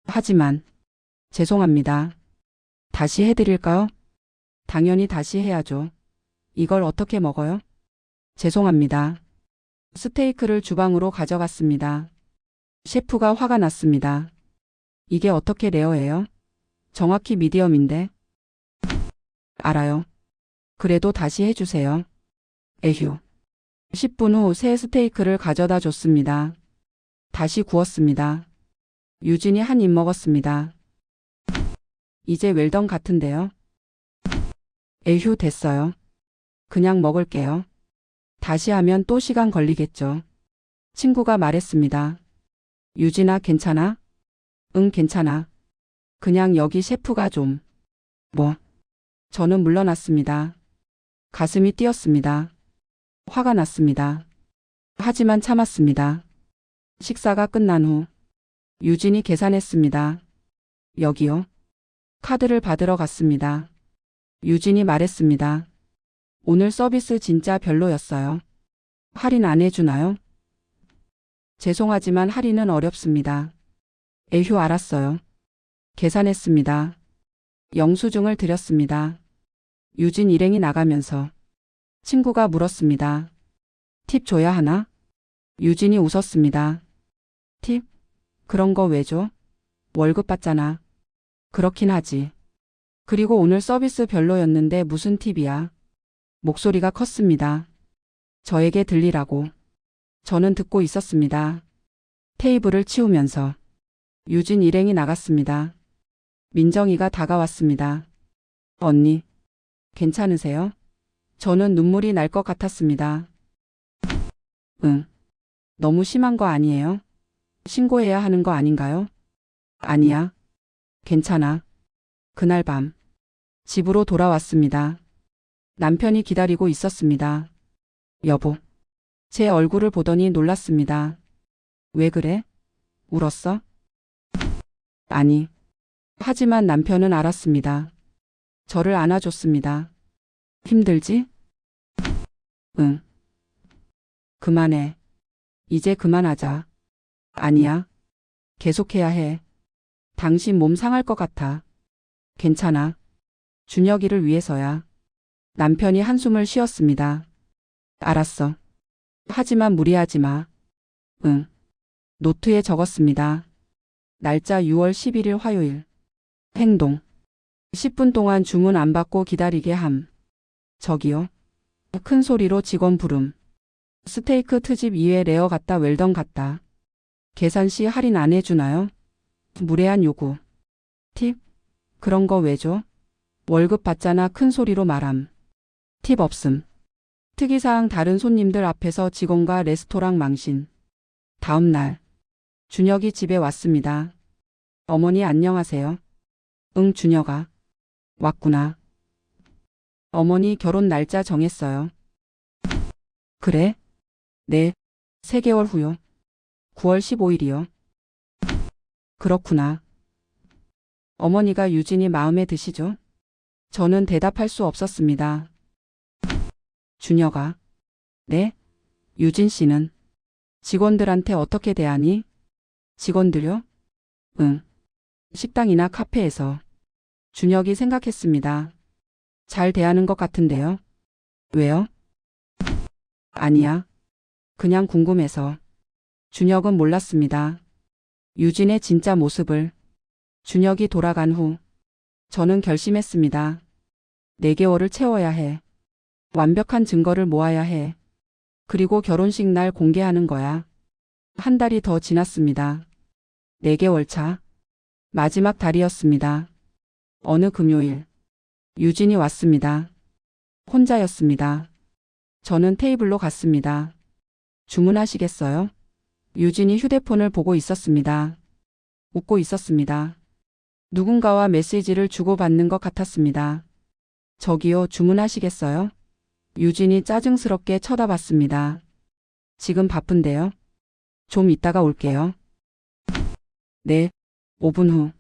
하지만, 죄송합니다. 다시 해드릴까요? 당연히 다시 해야죠. 이걸 어떻게 먹어요? 죄송합니다. 스테이크를 주방으로 가져갔습니다. 셰프가 화가 났습니다. 이게 어떻게 레어예요? 정확히 미디엄인데. 알아요. 그래도 다시 해주세요. 에휴. 10분 후 새 스테이크를 가져다 줬습니다. 다시 구웠습니다. 유진이 한 입 먹었습니다. 이제 웰던 같은데요. 에휴, 됐어요. 그냥 먹을게요. 다시 하면 또 시간 걸리겠죠. 친구가 말했습니다. 유진아, 괜찮아? 응, 괜찮아. 그냥 여기 셰프가 좀. 뭐? 저는 물러났습니다. 가슴이 뛰었습니다. 화가 났습니다. 하지만 참았습니다. 식사가 끝난 후 유진이 계산했습니다. 여기요. 카드를 받으러 갔습니다. 유진이 말했습니다. 오늘 서비스 진짜 별로였어요. 할인 안 해주나요? 죄송하지만 할인은 어렵습니다. 에휴, 알았어요. 계산했습니다. 영수증을 드렸습니다. 유진 일행이 나가면서 친구가 물었습니다. 팁 줘야 하나? 유진이 웃었습니다. 팁? 그런 거 왜 줘? 월급 받잖아. 그렇긴 하지. 그리고 오늘 서비스 별로였는데 무슨 팁이야? 목소리가 컸습니다. 저에게 들리라고. 저는 듣고 있었습니다. 테이블을 치우면서 유진 일행이 나갔습니다. 민정이가 다가왔습니다. 언니, 괜찮으세요? 저는 눈물이 날 것 같았습니다. 응. 너무 심한 거 아니에요? 신고해야 하는 거 아닌가요? 아니야. 괜찮아. 그날 밤 집으로 돌아왔습니다. 남편이 기다리고 있었습니다. 여보. 제 얼굴을 보더니 놀랐습니다. 왜 그래? 울었어? 아니. 하지만 남편은 알았습니다. 저를 안아줬습니다. 힘들지? 응. 그만해. 이제 그만하자. 아니야. 계속해야 해. 당신 몸 상할 것 같아. 괜찮아. 준혁이를 위해서야. 남편이 한숨을 쉬었습니다. 알았어. 하지만 무리하지 마. 응. 노트에 적었습니다. 날짜 6월 11일 화요일. 행동. 10분 동안 주문 안 받고 기다리게 함. 저기요. 큰 소리로 직원 부름. 스테이크 트집 2회 레어 같다 웰던 같다. 계산 시 할인 안 해주나요? 무례한 요구. 팁? 그런 거 왜 줘? 월급 받잖아 큰 소리로 말함. 팁 없음. 특이사항 다른 손님들 앞에서 직원과 레스토랑 망신. 다음 날. 준혁이 집에 왔습니다. 어머니 안녕하세요. 응, 준혁아. 왔구나. 어머니 결혼 날짜 정했어요. 그래? 네. 3개월 후요. 9월 15일이요. 그렇구나. 어머니가 유진이 마음에 드시죠? 저는 대답할 수 없었습니다. 준혁아. 네? 유진 씨는 직원들한테 어떻게 대하니? 직원들요? 응. 식당이나 카페에서. 준혁이 생각했습니다. 잘 대하는 것 같은데요. 왜요? 아니야. 그냥 궁금해서. 준혁은 몰랐습니다. 유진의 진짜 모습을. 준혁이 돌아간 후 저는 결심했습니다. 4개월을 채워야 해. 완벽한 증거를 모아야 해. 그리고 결혼식 날 공개하는 거야. 한 달이 더 지났습니다. 4개월 차. 마지막 달이었습니다. 어느 금요일. 유진이 왔습니다. 혼자였습니다. 저는 테이블로 갔습니다. 주문하시겠어요? 유진이 휴대폰을 보고 있었습니다. 웃고 있었습니다. 누군가와 메시지를 주고받는 것 같았습니다. 저기요, 주문하시겠어요? 유진이 짜증스럽게 쳐다봤습니다. 지금 바쁜데요? 좀 이따가 올게요. 네, 5분 후.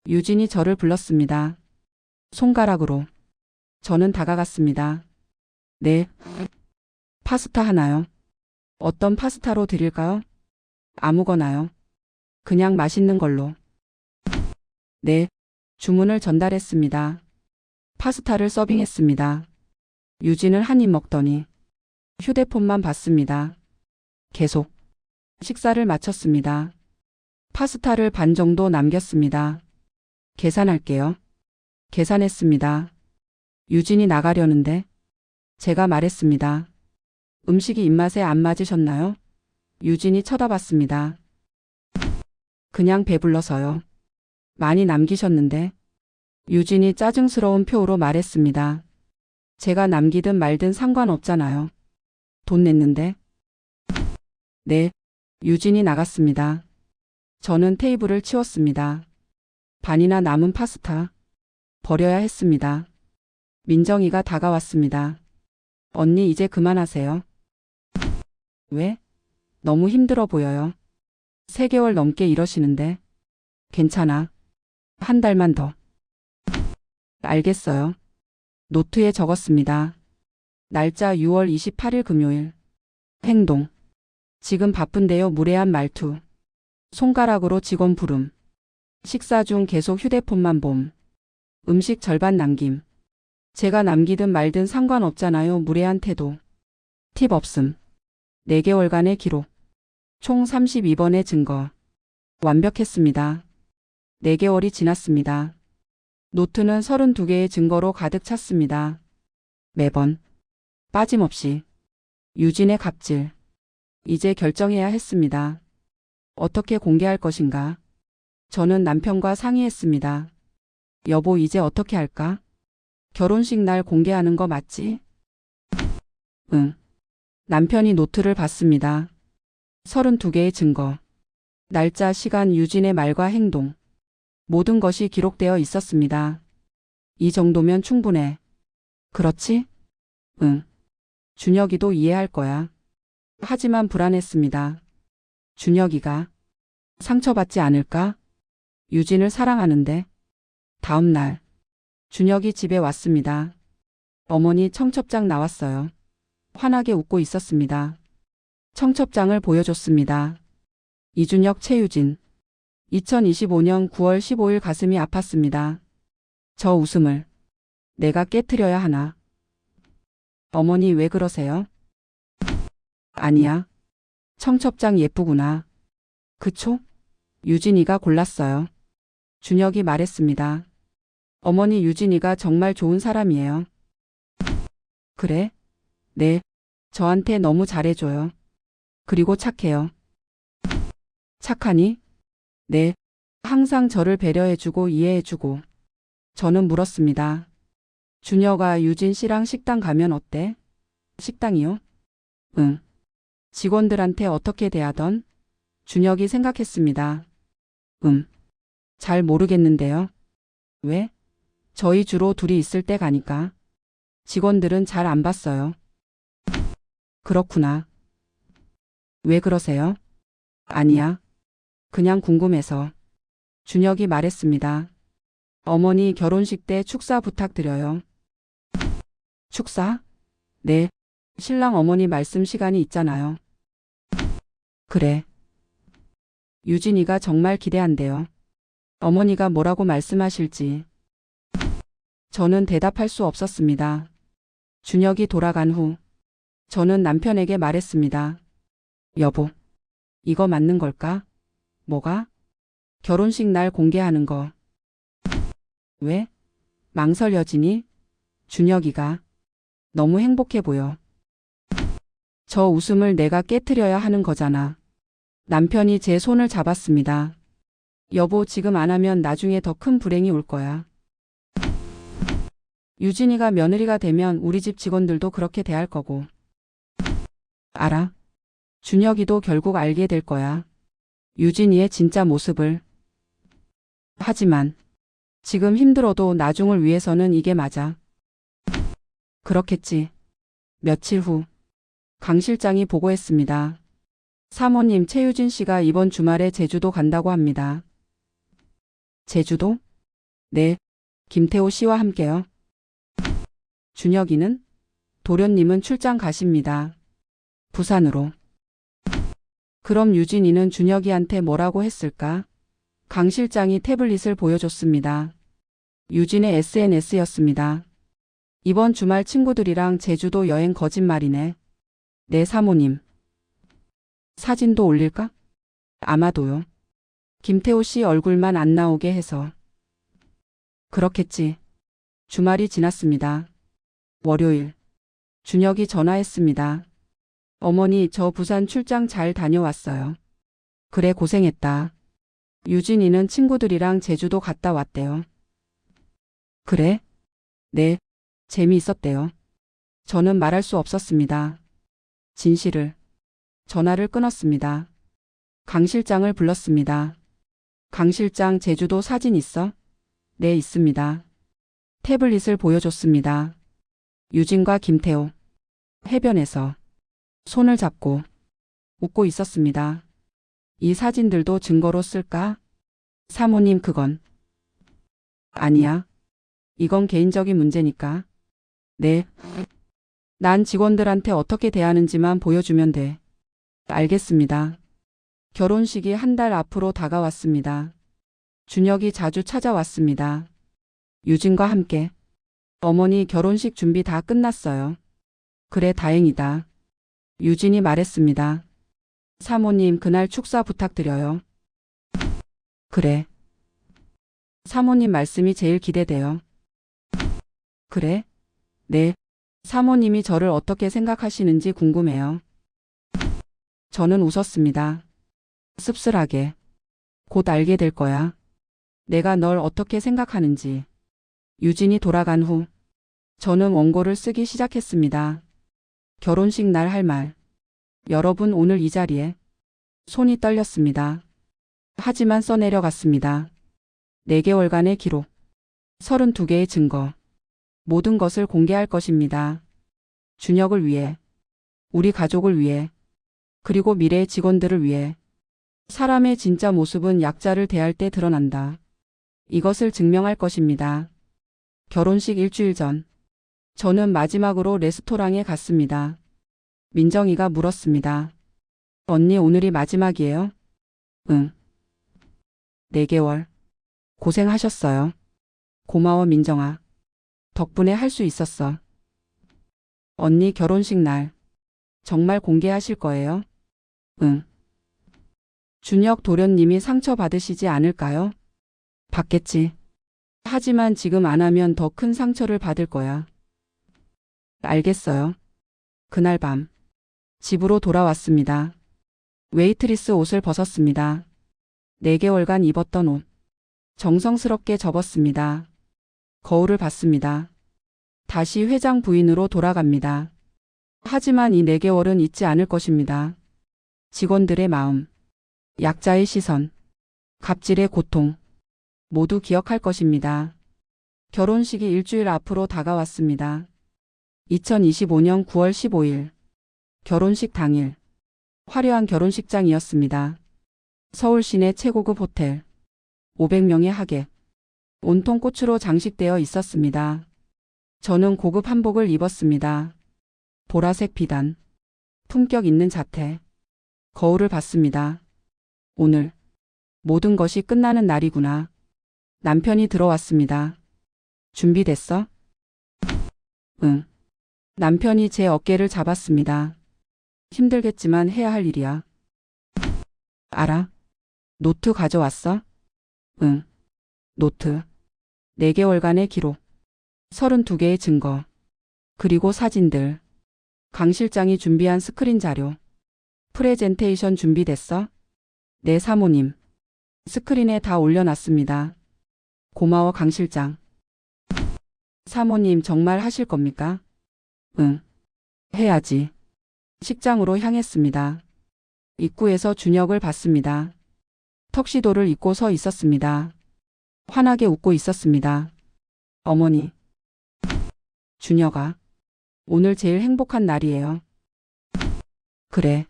유진이 저를 불렀습니다. 손가락으로. 저는 다가갔습니다. 네. 파스타 하나요? 어떤 파스타로 드릴까요? 아무거나요. 그냥 맛있는 걸로. 네. 주문을 전달했습니다. 파스타를 서빙했습니다. 유진은 한 입 먹더니 휴대폰만 봤습니다. 계속. 식사를 마쳤습니다. 파스타를 반 정도 남겼습니다. 계산할게요. 계산했습니다. 유진이 나가려는데 제가 말했습니다. 음식이 입맛에 안 맞으셨나요? 유진이 쳐다봤습니다. 그냥 배불러서요. 많이 남기셨는데. 유진이 짜증스러운 표로 말했습니다. 제가 남기든 말든 상관없잖아요. 돈 냈는데. 네. 유진이 나갔습니다. 저는 테이블을 치웠습니다. 반이나 남은 파스타. 버려야 했습니다. 민정이가 다가왔습니다. 언니 이제 그만하세요. 왜? 너무 힘들어 보여요. 3개월 넘게 이러시는데. 괜찮아. 한 달만 더. 알겠어요. 노트에 적었습니다. 날짜 6월 28일 금요일. 행동. 지금 바쁜데요. 무례한 말투. 손가락으로 직원 부름. 식사 중 계속 휴대폰만 봄. 음식 절반 남김. 제가 남기든 말든 상관없잖아요. 무례한 태도. 팁 없음. 4개월간의 기록. 총 32번의 증거. 완벽했습니다. 4개월이 지났습니다. 노트는 32개의 증거로 가득 찼습니다. 매번. 빠짐없이. 유진의 갑질. 이제 결정해야 했습니다. 어떻게 공개할 것인가? 저는 남편과 상의했습니다. 여보, 이제 어떻게 할까? 결혼식 날 공개하는 거 맞지? 응. 남편이 노트를 봤습니다. 32개의 증거. 날짜, 시간, 유진의 말과 행동. 모든 것이 기록되어 있었습니다. 이 정도면 충분해. 그렇지? 응. 준혁이도 이해할 거야. 하지만 불안했습니다. 준혁이가 상처받지 않을까? 유진을 사랑하는데. 다음 날. 준혁이 집에 왔습니다. 어머니 청첩장 나왔어요. 환하게 웃고 있었습니다. 청첩장을 보여줬습니다. 이준혁, 최유진. 2025년 9월 15일 가슴이 아팠습니다. 저 웃음을 내가 깨트려야 하나? 어머니 왜 그러세요? 아니야. 청첩장 예쁘구나. 그쵸? 유진이가 골랐어요. 준혁이 말했습니다. 어머니, 유진이가 정말 좋은 사람이에요. 그래? 네. 저한테 너무 잘해줘요. 그리고 착해요. 착하니? 네. 항상 저를 배려해주고 이해해주고. 저는 물었습니다. 준혁아, 유진 씨랑 식당 가면 어때? 식당이요? 응. 직원들한테 어떻게 대하던? 준혁이 생각했습니다. 잘 모르겠는데요. 왜? 저희 주로 둘이 있을 때 가니까. 직원들은 잘 안 봤어요. 그렇구나. 왜 그러세요? 아니야. 그냥 궁금해서. 준혁이 말했습니다. 어머니, 결혼식 때 축사 부탁드려요. 축사? 네. 신랑 어머니 말씀 시간이 있잖아요. 그래. 유진이가 정말 기대한대요. 어머니가 뭐라고 말씀하실지. 저는 대답할 수 없었습니다. 준혁이 돌아간 후 저는 남편에게 말했습니다. 여보, 이거 맞는 걸까? 뭐가? 결혼식 날 공개하는 거. 왜? 망설여지니? 준혁이가 너무 행복해 보여. 저 웃음을 내가 깨트려야 하는 거잖아. 남편이 제 손을 잡았습니다. 여보, 지금 안 하면 나중에 더 큰 불행이 올 거야. 유진이가 며느리가 되면 우리 집 직원들도 그렇게 대할 거고. 알아. 준혁이도 결국 알게 될 거야. 유진이의 진짜 모습을. 하지만 지금 힘들어도 나중을 위해서는 이게 맞아. 그렇겠지. 며칠 후 강 실장이 보고했습니다. 사모님, 최유진 씨가 이번 주말에 제주도 간다고 합니다. 제주도? 네. 김태호 씨와 함께요. 준혁이는? 도련님은 출장 가십니다. 부산으로. 그럼 유진이는 준혁이한테 뭐라고 했을까? 강 실장이 태블릿을 보여줬습니다. 유진의 SNS였습니다. 이번 주말 친구들이랑 제주도 여행 거짓말이네. 네, 사모님. 사진도 올릴까? 아마도요. 김태호 씨 얼굴만 안 나오게 해서. 그렇겠지. 주말이 지났습니다. 월요일. 준혁이 전화했습니다. 어머니, 저 부산 출장 잘 다녀왔어요. 그래, 고생했다. 유진이는 친구들이랑 제주도 갔다 왔대요. 그래? 네, 재미있었대요. 저는 말할 수 없었습니다. 진실을. 전화를 끊었습니다. 강 실장을 불렀습니다. 강 실장, 제주도 사진 있어? 네, 있습니다. 태블릿을 보여줬습니다. 유진과 김태호. 해변에서 손을 잡고 웃고 있었습니다. 이 사진들도 증거로 쓸까? 사모님, 그건. 아니야. 이건 개인적인 문제니까. 네. 난 직원들한테 어떻게 대하는지만 보여주면 돼. 알겠습니다. 결혼식이 한 달 앞으로 다가왔습니다. 준혁이 자주 찾아왔습니다. 유진과 함께. 어머니, 결혼식 준비 다 끝났어요. 그래, 다행이다. 유진이 말했습니다. 사모님, 그날 축사 부탁드려요. 그래. 사모님 말씀이 제일 기대돼요. 그래? 네. 사모님이 저를 어떻게 생각하시는지 궁금해요. 저는 웃었습니다. 씁쓸하게. 곧 알게 될 거야. 내가 널 어떻게 생각하는지. 유진이 돌아간 후 저는 원고를 쓰기 시작했습니다. 결혼식 날 할 말. 여러분, 오늘 이 자리에. 손이 떨렸습니다. 하지만 써내려갔습니다. 4개월간의 기록. 32개의 증거. 모든 것을 공개할 것입니다. 준혁을 위해. 우리 가족을 위해. 그리고 미래의 직원들을 위해. 사람의 진짜 모습은 약자를 대할 때 드러난다. 이것을 증명할 것입니다. 결혼식 일주일 전. 저는 마지막으로 레스토랑에 갔습니다. 민정이가 물었습니다. 언니, 오늘이 마지막이에요? 응. 4개월. 고생하셨어요. 고마워, 민정아. 덕분에 할 수 있었어. 언니, 결혼식 날 정말 공개하실 거예요? 응. 준혁 도련님이 상처받으시지 않을까요? 받겠지. 하지만 지금 안 하면 더 큰 상처를 받을 거야. 알겠어요. 그날 밤 집으로 돌아왔습니다. 웨이트리스 옷을 벗었습니다. 4개월간 입었던 옷. 정성스럽게 접었습니다. 거울을 봤습니다. 다시 회장 부인으로 돌아갑니다. 하지만 이 4개월은 잊지 않을 것입니다. 직원들의 마음, 약자의 시선, 갑질의 고통, 모두 기억할 것입니다. 결혼식이 일주일 앞으로 다가왔습니다. 2025년 9월 15일. 결혼식 당일. 화려한 결혼식장이었습니다. 서울 시내 최고급 호텔. 500명의 하객. 온통 꽃으로 장식되어 있었습니다. 저는 고급 한복을 입었습니다. 보라색 비단. 품격 있는 자태. 거울을 봤습니다. 오늘 모든 것이 끝나는 날이구나. 남편이 들어왔습니다. 준비됐어? 응. 남편이 제 어깨를 잡았습니다. 힘들겠지만 해야 할 일이야. 알아. 노트 가져왔어? 응. 노트. 4개월간의 기록. 32개의 증거. 그리고 사진들. 강 실장이 준비한 스크린 자료. 프레젠테이션 준비됐어? 네, 사모님. 스크린에 다 올려놨습니다. 고마워, 강 실장. 사모님 정말 하실 겁니까? 응. 해야지. 식장으로 향했습니다. 입구에서 준혁을 봤습니다. 턱시도를 입고 서 있었습니다. 환하게 웃고 있었습니다. 어머니. 준혁아. 오늘 제일 행복한 날이에요. 그래.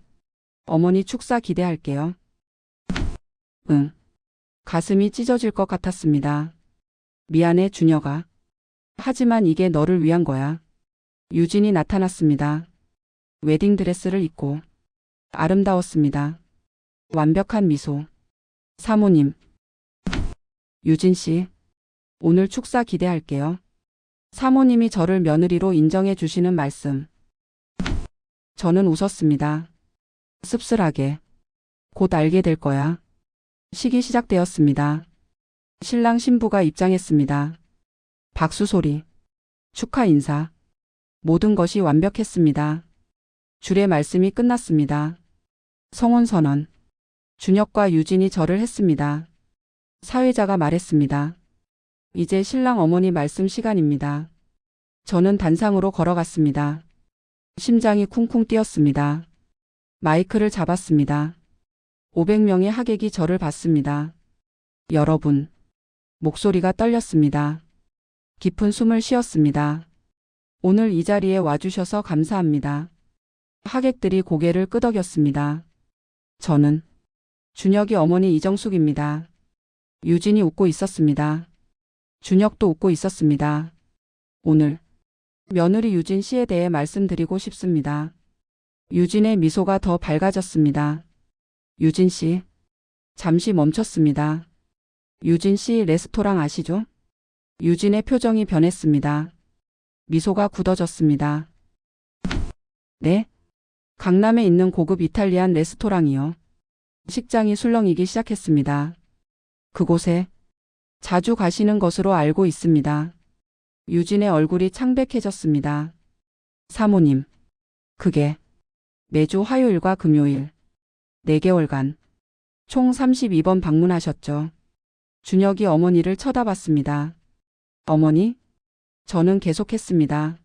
어머니 축사 기대할게요. 응. 가슴이 찢어질 것 같았습니다. 미안해, 준혁아. 하지만 이게 너를 위한 거야. 유진이 나타났습니다. 웨딩드레스를 입고 아름다웠습니다. 완벽한 미소. 사모님. 유진 씨. 오늘 축사 기대할게요. 사모님이 저를 며느리로 인정해 주시는 말씀. 저는 웃었습니다. 씁쓸하게. 곧 알게 될 거야. 식이 시작되었습니다. 신랑 신부가 입장했습니다. 박수 소리. 축하 인사. 모든 것이 완벽했습니다. 줄의 말씀이 끝났습니다. 성혼 선언. 준혁과 유진이 절을 했습니다. 사회자가 말했습니다. 이제 신랑 어머니 말씀 시간입니다. 저는 단상으로 걸어갔습니다. 심장이 쿵쿵 뛰었습니다. 마이크를 잡았습니다. 500명의 하객이 저를 봤습니다. 여러분. 목소리가 떨렸습니다. 깊은 숨을 쉬었습니다. 오늘 이 자리에 와주셔서 감사합니다. 하객들이 고개를 끄덕였습니다. 저는 준혁이 어머니 이정숙입니다. 유진이 웃고 있었습니다. 준혁도 웃고 있었습니다. 오늘 며느리 유진 씨에 대해 말씀드리고 싶습니다. 유진의 미소가 더 밝아졌습니다. 유진 씨. 잠시 멈췄습니다. 유진 씨 레스토랑 아시죠? 유진의 표정이 변했습니다. 미소가 굳어졌습니다. 네? 강남에 있는 고급 이탈리안 레스토랑이요. 식장이 술렁이기 시작했습니다. 그곳에 자주 가시는 것으로 알고 있습니다. 유진의 얼굴이 창백해졌습니다. 사모님. 그게 매주 화요일과 금요일 4개월간 총 32번 방문하셨죠. 준혁이 어머니를 쳐다봤습니다. 어머니? 저는 계속했습니다.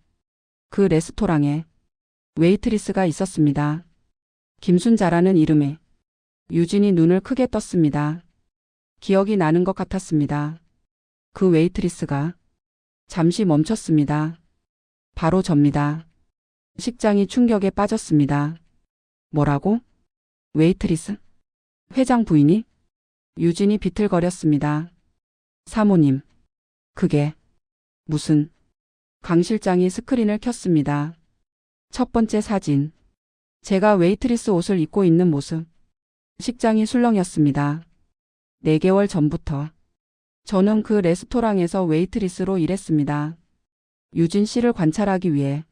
그 레스토랑에 웨이트리스가 있었습니다. 김순자라는 이름에. 유진이 눈을 크게 떴습니다. 기억이 나는 것 같았습니다. 그 웨이트리스가. 잠시 멈췄습니다. 바로 접니다. 식장이 충격에 빠졌습니다. 뭐라고? 웨이트리스? 회장 부인이? 유진이 비틀거렸습니다. 사모님. 그게 무슨. 강 실장이 스크린을 켰습니다. 첫 번째 사진. 제가 웨이트리스 옷을 입고 있는 모습. 식장이 술렁였습니다. 4개월 전부터 저는 그 레스토랑에서 웨이트리스로 일했습니다. 유진 씨를 관찰하기 위해.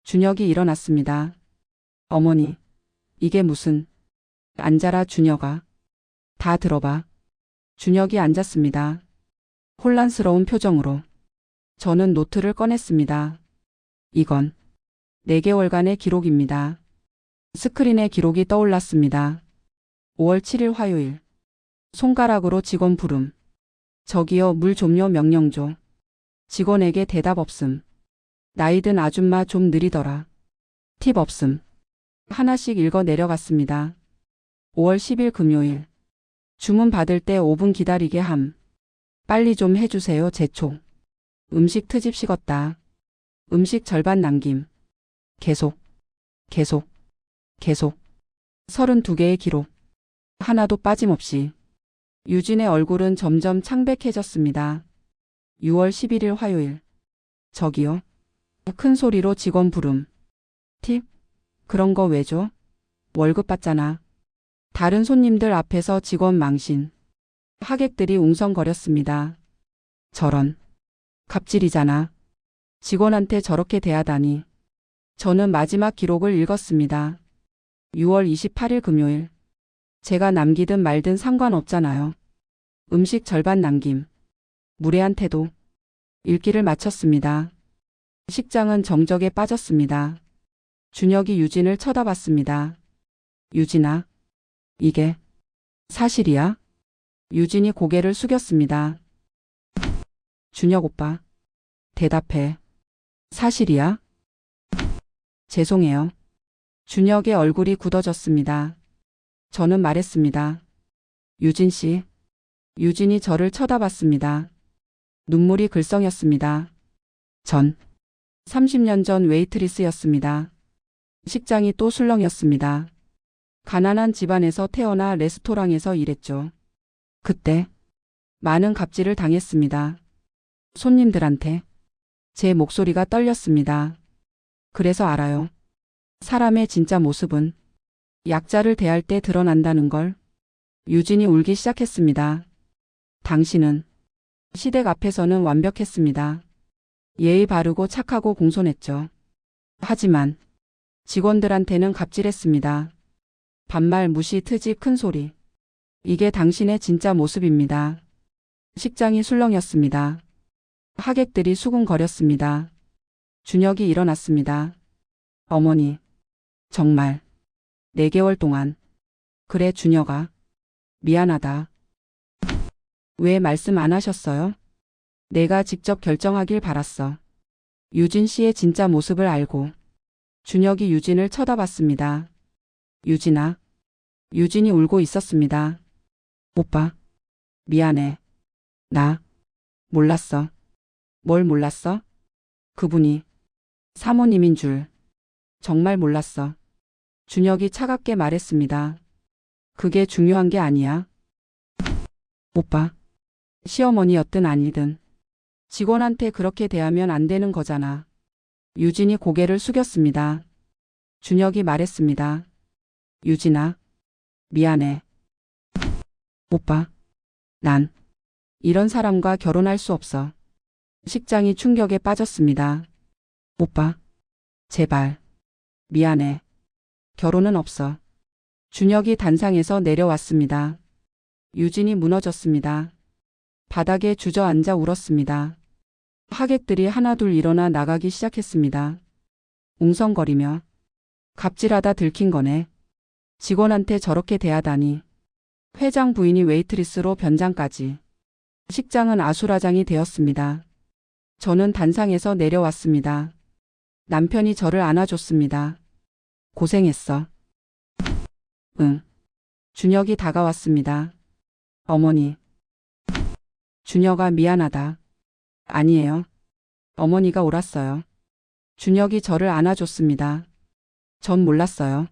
준혁이 일어났습니다. 어머니. 이게 무슨. 앉아라, 준혁아. 다 들어봐. 준혁이 앉았습니다. 혼란스러운 표정으로. 저는 노트를 꺼냈습니다. 이건 4개월간의 기록입니다. 스크린에 기록이 떠올랐습니다. 5월 7일 화요일. 손가락으로 직원 부름. 저기요, 물 좀요, 명령 줘. 직원에게 대답 없음. 나이든 아줌마 좀 느리더라. 팁 없음. 하나씩 읽어 내려갔습니다. 5월 10일 금요일. 주문 받을 때 5분 기다리게 함. 빨리 좀 해주세요, 재촉. 음식 트집 식었다. 음식 절반 남김. 계속. 32개의 기록. 하나도 빠짐없이. 유진의 얼굴은 점점 창백해졌습니다. 6월 11일 화요일. 저기요. 큰 소리로 직원 부름. 팁? 그런 거 왜 줘? 월급 받잖아. 다른 손님들 앞에서 직원 망신. 하객들이 웅성거렸습니다. 저런. 갑질이잖아. 직원한테 저렇게 대하다니. 저는 마지막 기록을 읽었습니다. 6월 28일 금요일. 제가 남기든 말든 상관없잖아요. 음식 절반 남김. 무례한 태도. 읽기를 마쳤습니다. 식장은 정적에 빠졌습니다. 준혁이 유진을 쳐다봤습니다. 유진아, 이게 사실이야? 유진이 고개를 숙였습니다. 준혁 오빠, 대답해. 사실이야? 죄송해요. 준혁의 얼굴이 굳어졌습니다. 저는 말했습니다. 유진 씨. 유진이 저를 쳐다봤습니다. 눈물이 글썽였습니다. 전 30년 전 웨이트리스였습니다. 식장이 또 술렁였습니다. 가난한 집안에서 태어나 레스토랑에서 일했죠. 그때 많은 갑질을 당했습니다. 손님들한테 제 목소리가 떨렸습니다. 그래서 알아요. 사람의 진짜 모습은 약자를 대할 때 드러난다는 걸. 유진이 울기 시작했습니다. 당신은 시댁 앞에서는 완벽했습니다. 예의 바르고 착하고 공손했죠. 하지만 직원들한테는 갑질했습니다. 반말, 무시, 트집, 큰 소리. 이게 당신의 진짜 모습입니다. 식장이 술렁였습니다. 하객들이 수군거렸습니다. 준혁이 일어났습니다. 어머니, 정말 4개월 동안. 그래 준혁아, 미안하다. 왜 말씀 안 하셨어요? 내가 직접 결정하길 바랐어. 유진 씨의 진짜 모습을 알고. 준혁이 유진을 쳐다봤습니다. 유진아. 유진이 울고 있었습니다. 오빠, 미안해. 나 몰랐어. 뭘 몰랐어? 그분이 사모님인 줄. 정말 몰랐어. 준혁이 차갑게 말했습니다. 그게 중요한 게 아니야. 오빠, 시어머니였든 아니든 직원한테 그렇게 대하면 안 되는 거잖아. 유진이 고개를 숙였습니다. 준혁이 말했습니다. 유진아, 미안해. 오빠, 난 이런 사람과 결혼할 수 없어. 식장이 충격에 빠졌습니다. 오빠, 제발. 미안해. 결혼은 없어. 준혁이 단상에서 내려왔습니다. 유진이 무너졌습니다. 바닥에 주저앉아 울었습니다. 하객들이 하나둘 일어나 나가기 시작했습니다. 웅성거리며 갑질하다 들킨 거네. 직원한테 저렇게 대하다니. 회장 부인이 웨이트리스로 변장까지. 식장은 아수라장이 되었습니다. 저는 단상에서 내려왔습니다. 남편이 저를 안아줬습니다. 고생했어. 응. 준혁이 다가왔습니다. 어머니. 준혁아 미안하다. 아니에요. 어머니가 옳았어요. 준혁이 저를 안아줬습니다. 전 몰랐어요.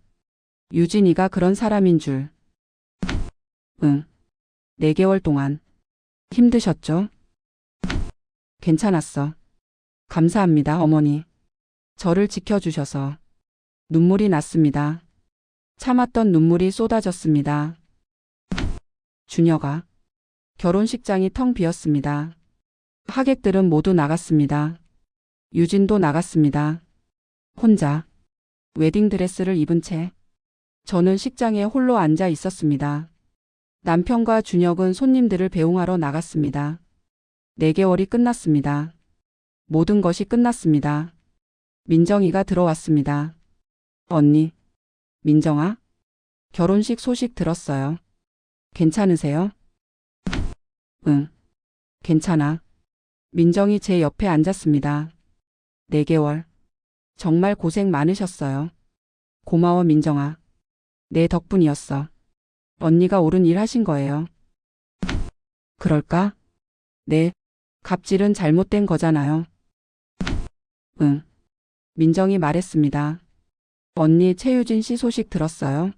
유진이가 그런 사람인 줄. 응. 4개월 동안. 힘드셨죠? 괜찮았어. 감사합니다, 어머니. 저를 지켜주셔서. 눈물이 났습니다. 참았던 눈물이 쏟아졌습니다. 준혁아. 결혼식장이 텅 비었습니다. 하객들은 모두 나갔습니다. 유진도 나갔습니다. 혼자 웨딩드레스를 입은 채 저는 식장에 홀로 앉아 있었습니다. 남편과 준혁은 손님들을 배웅하러 나갔습니다. 4개월이 끝났습니다. 모든 것이 끝났습니다. 민정이가 들어왔습니다. 언니, 민정아? 결혼식 소식 들었어요. 괜찮으세요? 응, 괜찮아. 민정이 제 옆에 앉았습니다. 4개월. 정말 고생 많으셨어요. 고마워 민정아. 내 덕분이었어. 언니가 옳은 일 하신 거예요. 그럴까? 네. 갑질은 잘못된 거잖아요. 응. 민정이 말했습니다. 언니 최유진 씨 소식 들었어요?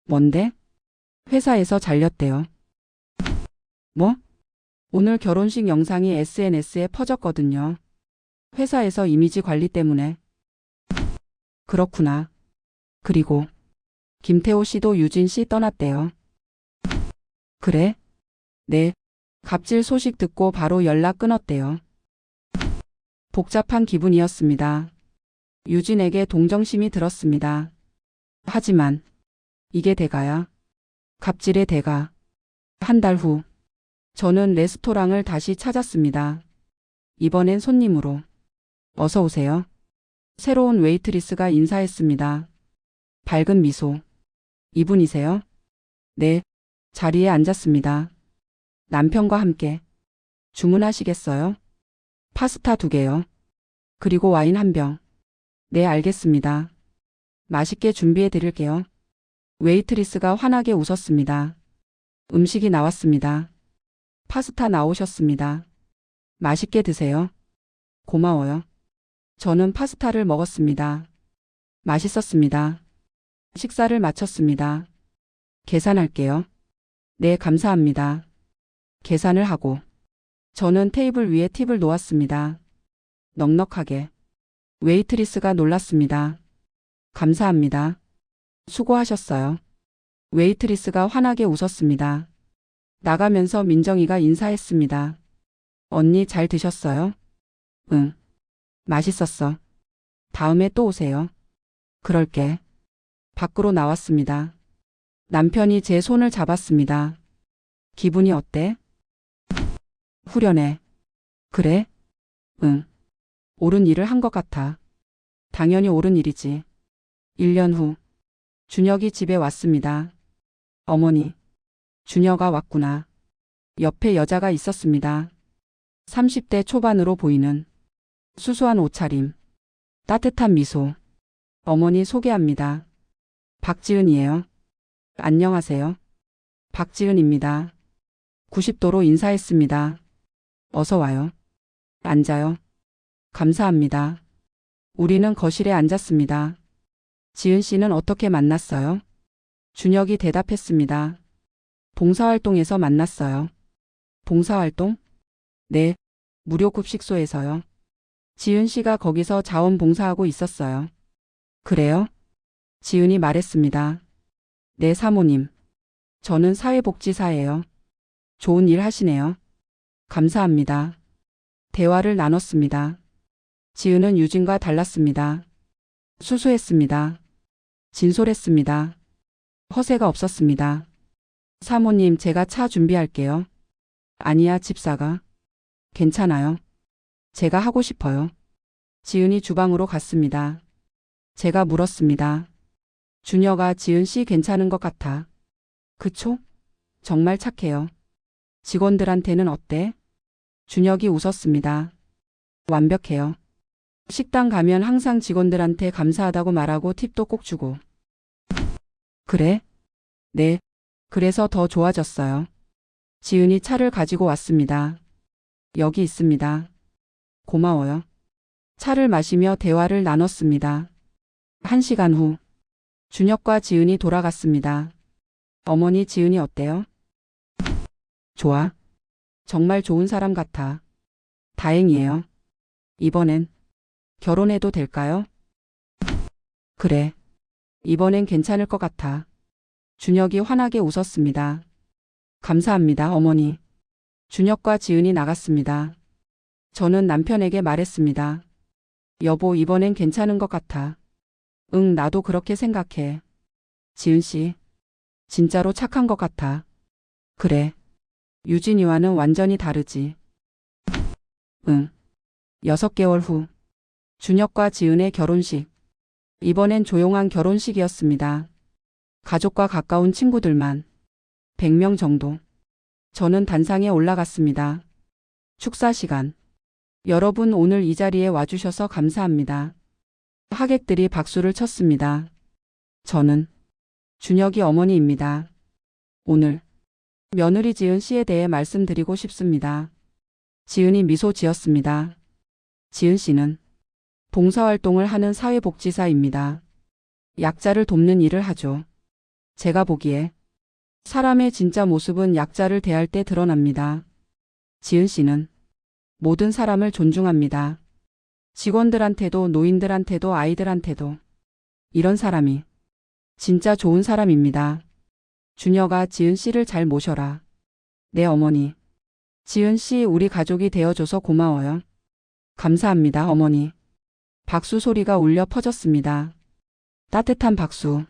뭔데? 회사에서 잘렸대요. 뭐? 오늘 결혼식 영상이 SNS에 퍼졌거든요. 회사에서 이미지 관리 때문에. 그렇구나. 그리고 김태호 씨도 유진 씨 떠났대요. 그래? 네. 갑질 소식 듣고 바로 연락 끊었대요. 복잡한 기분이었습니다. 유진에게 동정심이 들었습니다. 하지만 이게 대가야. 갑질의 대가. 한 달 후, 저는 레스토랑을 다시 찾았습니다. 이번엔 손님으로. 어서 오세요. 새로운 웨이트리스가 인사했습니다. 밝은 미소. 이분이세요? 네. 자리에 앉았습니다. 남편과 함께. 주문하시겠어요? 파스타 2개요. 그리고 와인 1병. 네, 알겠습니다. 맛있게 준비해 드릴게요. 웨이트리스가 환하게 웃었습니다. 음식이 나왔습니다. 파스타 나오셨습니다. 맛있게 드세요. 고마워요. 저는 파스타를 먹었습니다. 맛있었습니다. 식사를 마쳤습니다. 계산할게요. 네, 감사합니다. 계산을 하고 저는 테이블 위에 팁을 놓았습니다. 넉넉하게. 웨이트리스가 놀랐습니다. 감사합니다. 수고하셨어요. 웨이트리스가 환하게 웃었습니다. 나가면서 민정이가 인사했습니다. 언니 잘 드셨어요? 응. 맛있었어. 다음에 또 오세요. 그럴게. 밖으로 나왔습니다. 남편이 제 손을 잡았습니다. 기분이 어때? 후련해. 그래? 응. 옳은 일을 한 것 같아. 당연히 옳은 일이지. 1년 후, 준혁이 집에 왔습니다. 어머니, 준혁아 왔구나. 옆에 여자가 있었습니다. 30대 초반으로 보이는 수수한 옷차림, 따뜻한 미소. 어머니 소개합니다. 박지은이에요. 안녕하세요. 박지은입니다. 90도로 인사했습니다. 어서 와요. 앉아요. 감사합니다. 우리는 거실에 앉았습니다. 지은 씨는 어떻게 만났어요? 준혁이 대답했습니다. 봉사활동에서 만났어요. 봉사활동? 네, 무료급식소에서요. 지은 씨가 거기서 자원봉사하고 있었어요. 그래요? 지은이 말했습니다. 네, 사모님. 저는 사회복지사예요. 좋은 일 하시네요. 감사합니다. 대화를 나눴습니다. 지은은 유진과 달랐습니다. 수수했습니다. 진솔했습니다. 허세가 없었습니다. 사모님, 제가 차 준비할게요. 아니야, 집사가. 괜찮아요. 제가 하고 싶어요. 지은이 주방으로 갔습니다. 제가 물었습니다. 준혁아, 지은 씨 괜찮은 것 같아. 그쵸? 정말 착해요. 직원들한테는 어때? 준혁이 웃었습니다. 완벽해요. 식당 가면 항상 직원들한테 감사하다고 말하고 팁도 꼭 주고. 그래? 네. 그래서 더 좋아졌어요. 지은이 차를 가지고 왔습니다. 여기 있습니다. 고마워요. 차를 마시며 대화를 나눴습니다. 1시간 후, 준혁과 지은이 돌아갔습니다. 어머니, 지은이 어때요? 좋아. 정말 좋은 사람 같아. 다행이에요. 이번엔 결혼해도 될까요? 그래. 이번엔 괜찮을 것 같아. 준혁이 환하게 웃었습니다. 감사합니다, 어머니. 준혁과 지은이 나갔습니다. 저는 남편에게 말했습니다. 여보, 이번엔 괜찮은 것 같아. 응, 나도 그렇게 생각해. 지은 씨, 진짜로 착한 것 같아. 그래. 유진이와는 완전히 다르지. 응. 6개월 후, 준혁과 지은의 결혼식. 이번엔 조용한 결혼식이었습니다. 가족과 가까운 친구들만 100명 정도. 저는 단상에 올라갔습니다. 축사 시간. 여러분, 오늘 이 자리에 와주셔서 감사합니다. 하객들이 박수를 쳤습니다. 저는 준혁이 어머니입니다. 오늘 며느리 지은 씨에 대해 말씀드리고 싶습니다. 지은이 미소 지었습니다. 지은 씨는 봉사활동을 하는 사회복지사입니다. 약자를 돕는 일을 하죠. 제가 보기에 사람의 진짜 모습은 약자를 대할 때 드러납니다. 지은 씨는 모든 사람을 존중합니다. 직원들한테도, 노인들한테도, 아이들한테도. 이런 사람이 진짜 좋은 사람입니다. 준혁아, 지은 씨를 잘 모셔라. 네, 어머니. 지은 씨, 우리 가족이 되어줘서 고마워요. 감사합니다, 어머니. 박수 소리가 울려 퍼졌습니다. 따뜻한 박수.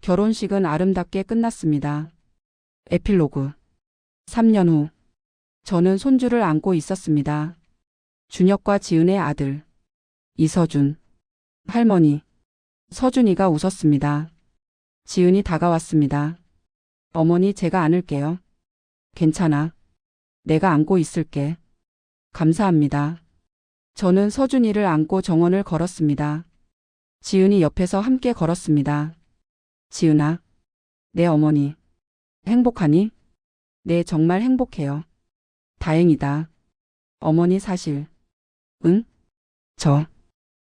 결혼식은 아름답게 끝났습니다. 에필로그. 3년 후. 저는 손주를 안고 있었습니다. 준혁과 지은의 아들. 이서준. 할머니. 서준이가 웃었습니다. 지은이 다가왔습니다. 어머니, 제가 안을게요. 괜찮아. 내가 안고 있을게. 감사합니다. 저는 서준이를 안고 정원을 걸었습니다. 지은이 옆에서 함께 걸었습니다. 지은아. 네, 어머니. 행복하니? 네, 정말 행복해요. 다행이다. 어머니, 사실. 응?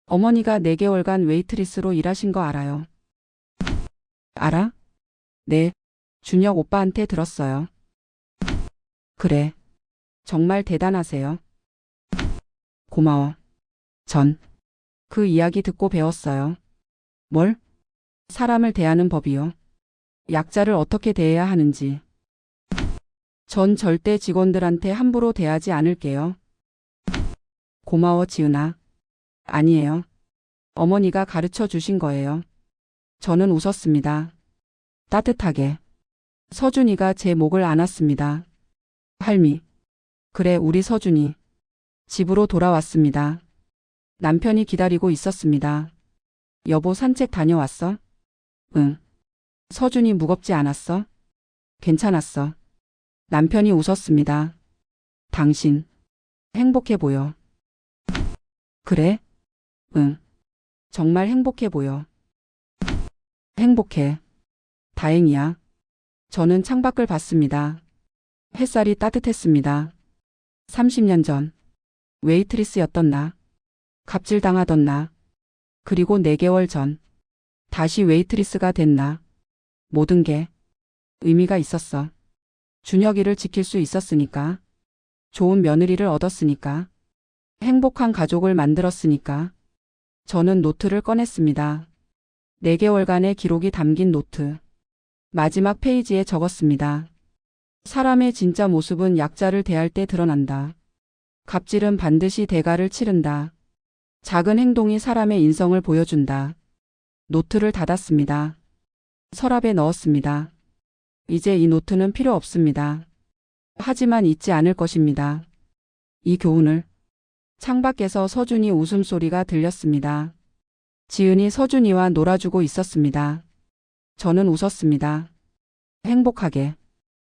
어머니가 4개월간 웨이트리스로 일하신 거 알아요. 알아? 네. 준혁 오빠한테 들었어요. 그래. 정말 대단하세요. 고마워. 전 그 이야기 듣고 배웠어요. 뭘? 사람을 대하는 법이요. 약자를 어떻게 대해야 하는지. 전 절대 직원들한테 함부로 대하지 않을게요. 고마워, 지은아. 아니에요. 어머니가 가르쳐 주신 거예요. 저는 웃었습니다. 따뜻하게. 서준이가 제 목을 안았습니다. 할미. 그래, 우리 서준이. 집으로 돌아왔습니다. 남편이 기다리고 있었습니다. 여보, 산책 다녀왔어? 응. 서준이 무겁지 않았어? 괜찮았어. 남편이 웃었습니다. 당신, 행복해 보여. 그래? 응. 정말 행복해 보여. 행복해. 다행이야. 저는 창밖을 봤습니다. 햇살이 따뜻했습니다. 30년 전. 웨이트리스였던 나. 갑질당하던 나. 그리고 4개월 전. 다시 웨이트리스가 된 나. 모든 게 의미가 있었어. 준혁이를 지킬 수 있었으니까. 좋은 며느리를 얻었으니까. 행복한 가족을 만들었으니까. 저는 노트를 꺼냈습니다. 4개월간의 기록이 담긴 노트. 마지막 페이지에 적었습니다. 사람의 진짜 모습은 약자를 대할 때 드러난다. 갑질은 반드시 대가를 치른다. 작은 행동이 사람의 인성을 보여준다. 노트를 닫았습니다. 서랍에 넣었습니다. 이제 이 노트는 필요 없습니다. 하지만 잊지 않을 것입니다. 이 교훈을. 창밖에서 서준이 웃음소리가 들렸습니다. 지은이 서준이와 놀아주고 있었습니다. 저는 웃었습니다. 행복하게.